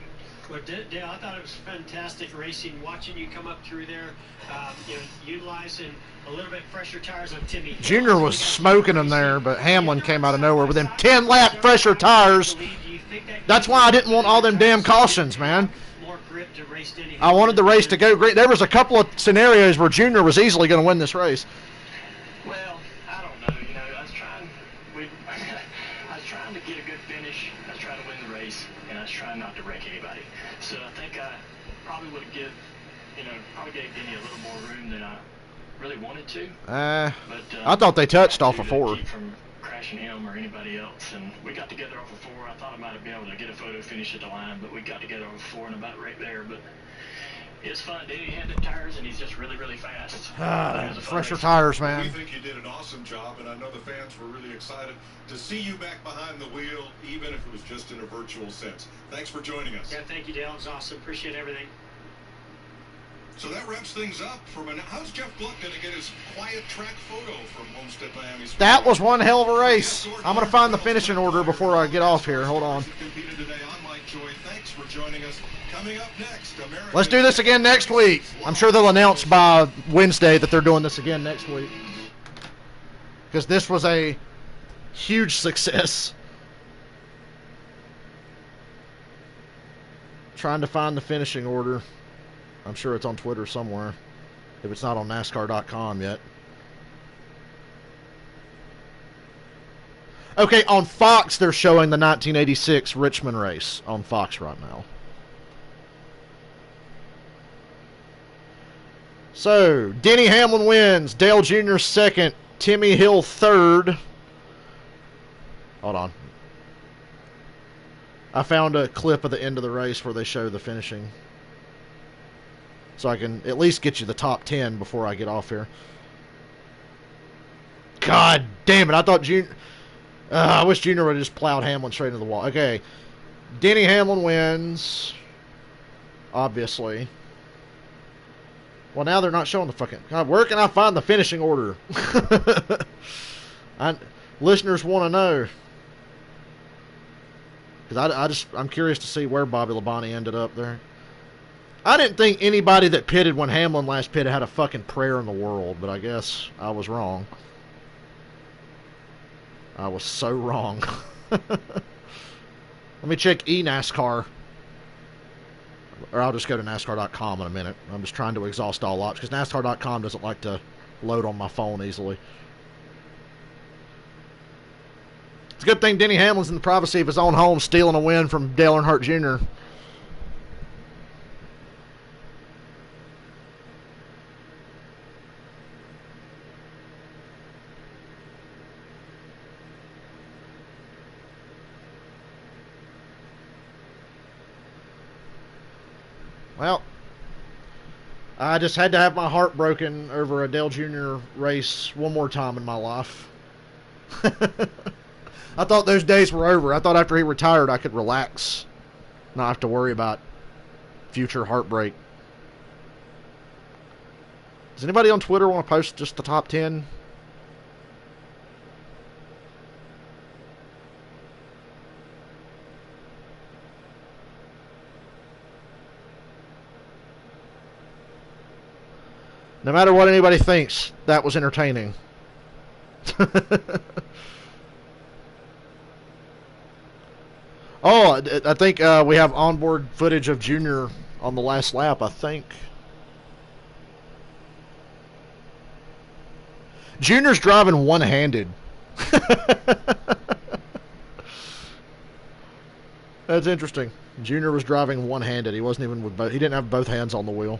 Well, Dale, I thought it was fantastic racing, watching you come up through there, utilizing a little bit fresher tires on Timmy. Junior was smoking him there, but Hamlin came out of nowhere with them 10 lap fresher tires. That's why I didn't want all them damn cautions, man. I wanted the race to go great. There was a couple of scenarios where Junior was easily going to win this race. Well, I don't know. I was trying to get a good finish. I was trying to win the race, and I was trying not to wreck anybody. So I think I probably would have gave Denny a little more room than I really wanted to. I thought they touched off of 4. Keep from crashing him or anybody else, and we got together off of 4. I thought I might have been able to get a photo finish at the line, but we got together off of 4 and about right there. But it's fun. Denny had the tires, and he's just really, really fast. Fresher tires, man. We think you did an awesome job, and I know the fans were really excited to see you back behind the wheel, even if it was just in a virtual sense. Thanks for joining us. Yeah, thank you, Dale. It was awesome. Appreciate everything. So that wraps things up. How's Jeff Gluck going to get his quiet track photo from Homestead, Miami? That was one hell of a race. I'm going to find the finishing order before I get off here. Hold on. Thanks for joining us. Coming up next, Let's do this again next week. I'm sure they'll announce by Wednesday that they're doing this again next week. Because this was a huge success. Trying to find the finishing order. I'm sure it's on Twitter somewhere, if it's not on NASCAR.com yet. Okay, on Fox, they're showing the 1986 Richmond race on Fox right now. So, Denny Hamlin wins. Dale Jr. second. Timmy Hill third. Hold on. I found a clip of the end of the race where they show the finishing. So I can at least get you the top 10 before I get off here. God damn it. I thought Junior... I wish Junior would have just plowed Hamlin straight into the wall. Okay. Denny Hamlin wins. Obviously. Well, now they're not showing the fucking... God, where can I find the finishing order? Listeners want to know. Because I'm curious to see where Bobby Labonte ended up there. I didn't think anybody that pitted when Hamlin last pitted had a fucking prayer in the world, but I guess I was wrong. I was so wrong. Let me check eNASCAR. Or I'll just go to NASCAR.com in a minute. I'm just trying to exhaust all options, because NASCAR.com doesn't like to load on my phone easily. It's a good thing Denny Hamlin's in the privacy of his own home stealing a win from Dale Earnhardt Jr. Well, I just had to have my heart broken over a Dale Jr. race one more time in my life. I thought those days were over. I thought after he retired, I could relax, not have to worry about future heartbreak. Does anybody on Twitter want to post just the top 10? No matter what anybody thinks, that was entertaining. Oh, I think we have onboard footage of Junior on the last lap, I think. Junior's driving one-handed. That's interesting. Junior was driving one-handed. He wasn't even with both. He didn't have both hands on the wheel.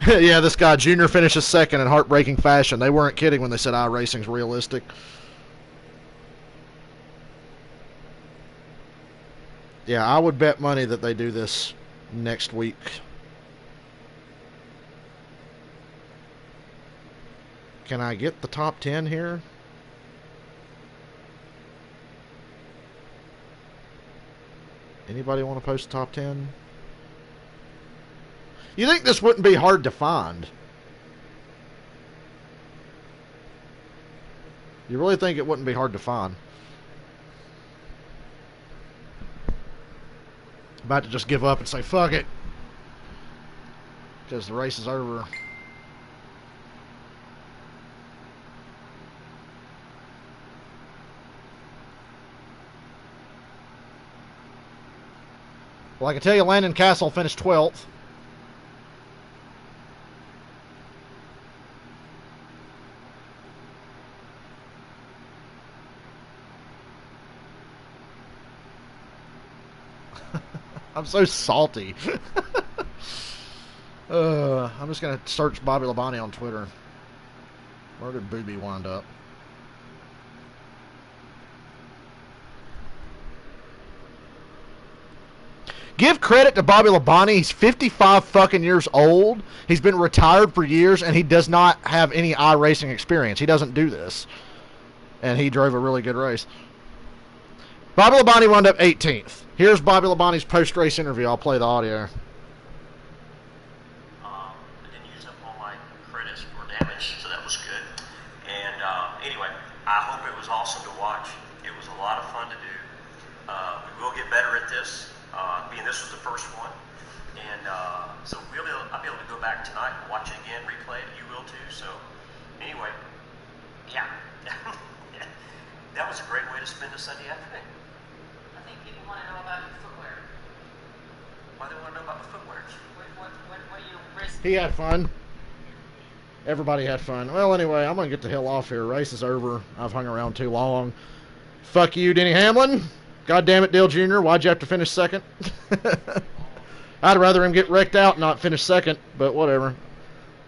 Yeah, this guy, Junior, finishes second in heartbreaking fashion. They weren't kidding when they said iRacing's realistic. Yeah, I would bet money that they do this next week. Can I get the top 10 here? Anybody want to post the top 10? You think this wouldn't be hard to find? You really think it wouldn't be hard to find? About to just give up and say, fuck it. Because the race is over. Well, I can tell you Landon Castle finished 12th. I'm so salty. I'm just going to search Bobby Labonte on Twitter. Where did Booby wind up? Give credit to Bobby Labonte. He's 55 fucking years old. He's been retired for years, and he does not have any iRacing experience. He doesn't do this. And he drove a really good race. Bobby Labonte wound up 18th. Here's Bobby Labonte's post-race interview. I'll play the audio. I didn't use up all my credits for damage, so that was good. And anyway, I hope it was awesome to watch. It was a lot of fun to do. We will get better at this, being this was the first one. And so I'll be able to go back tonight and watch it again, replay it. You will too. So anyway, yeah. That was a great way to spend a Sunday afternoon. I think people want to know about your footwear. Why do they want to know about the footwear? What are your risks? He had fun. Everybody had fun. Well, anyway, I'm going to get the hell off here. Race is over. I've hung around too long. Fuck you, Denny Hamlin. God damn it, Dale Jr. Why'd you have to finish second? I'd rather him get wrecked out and not finish second, but whatever.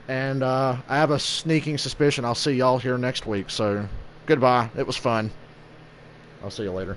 And I have a sneaking suspicion I'll see y'all here next week. So, goodbye. It was fun. I'll see you later.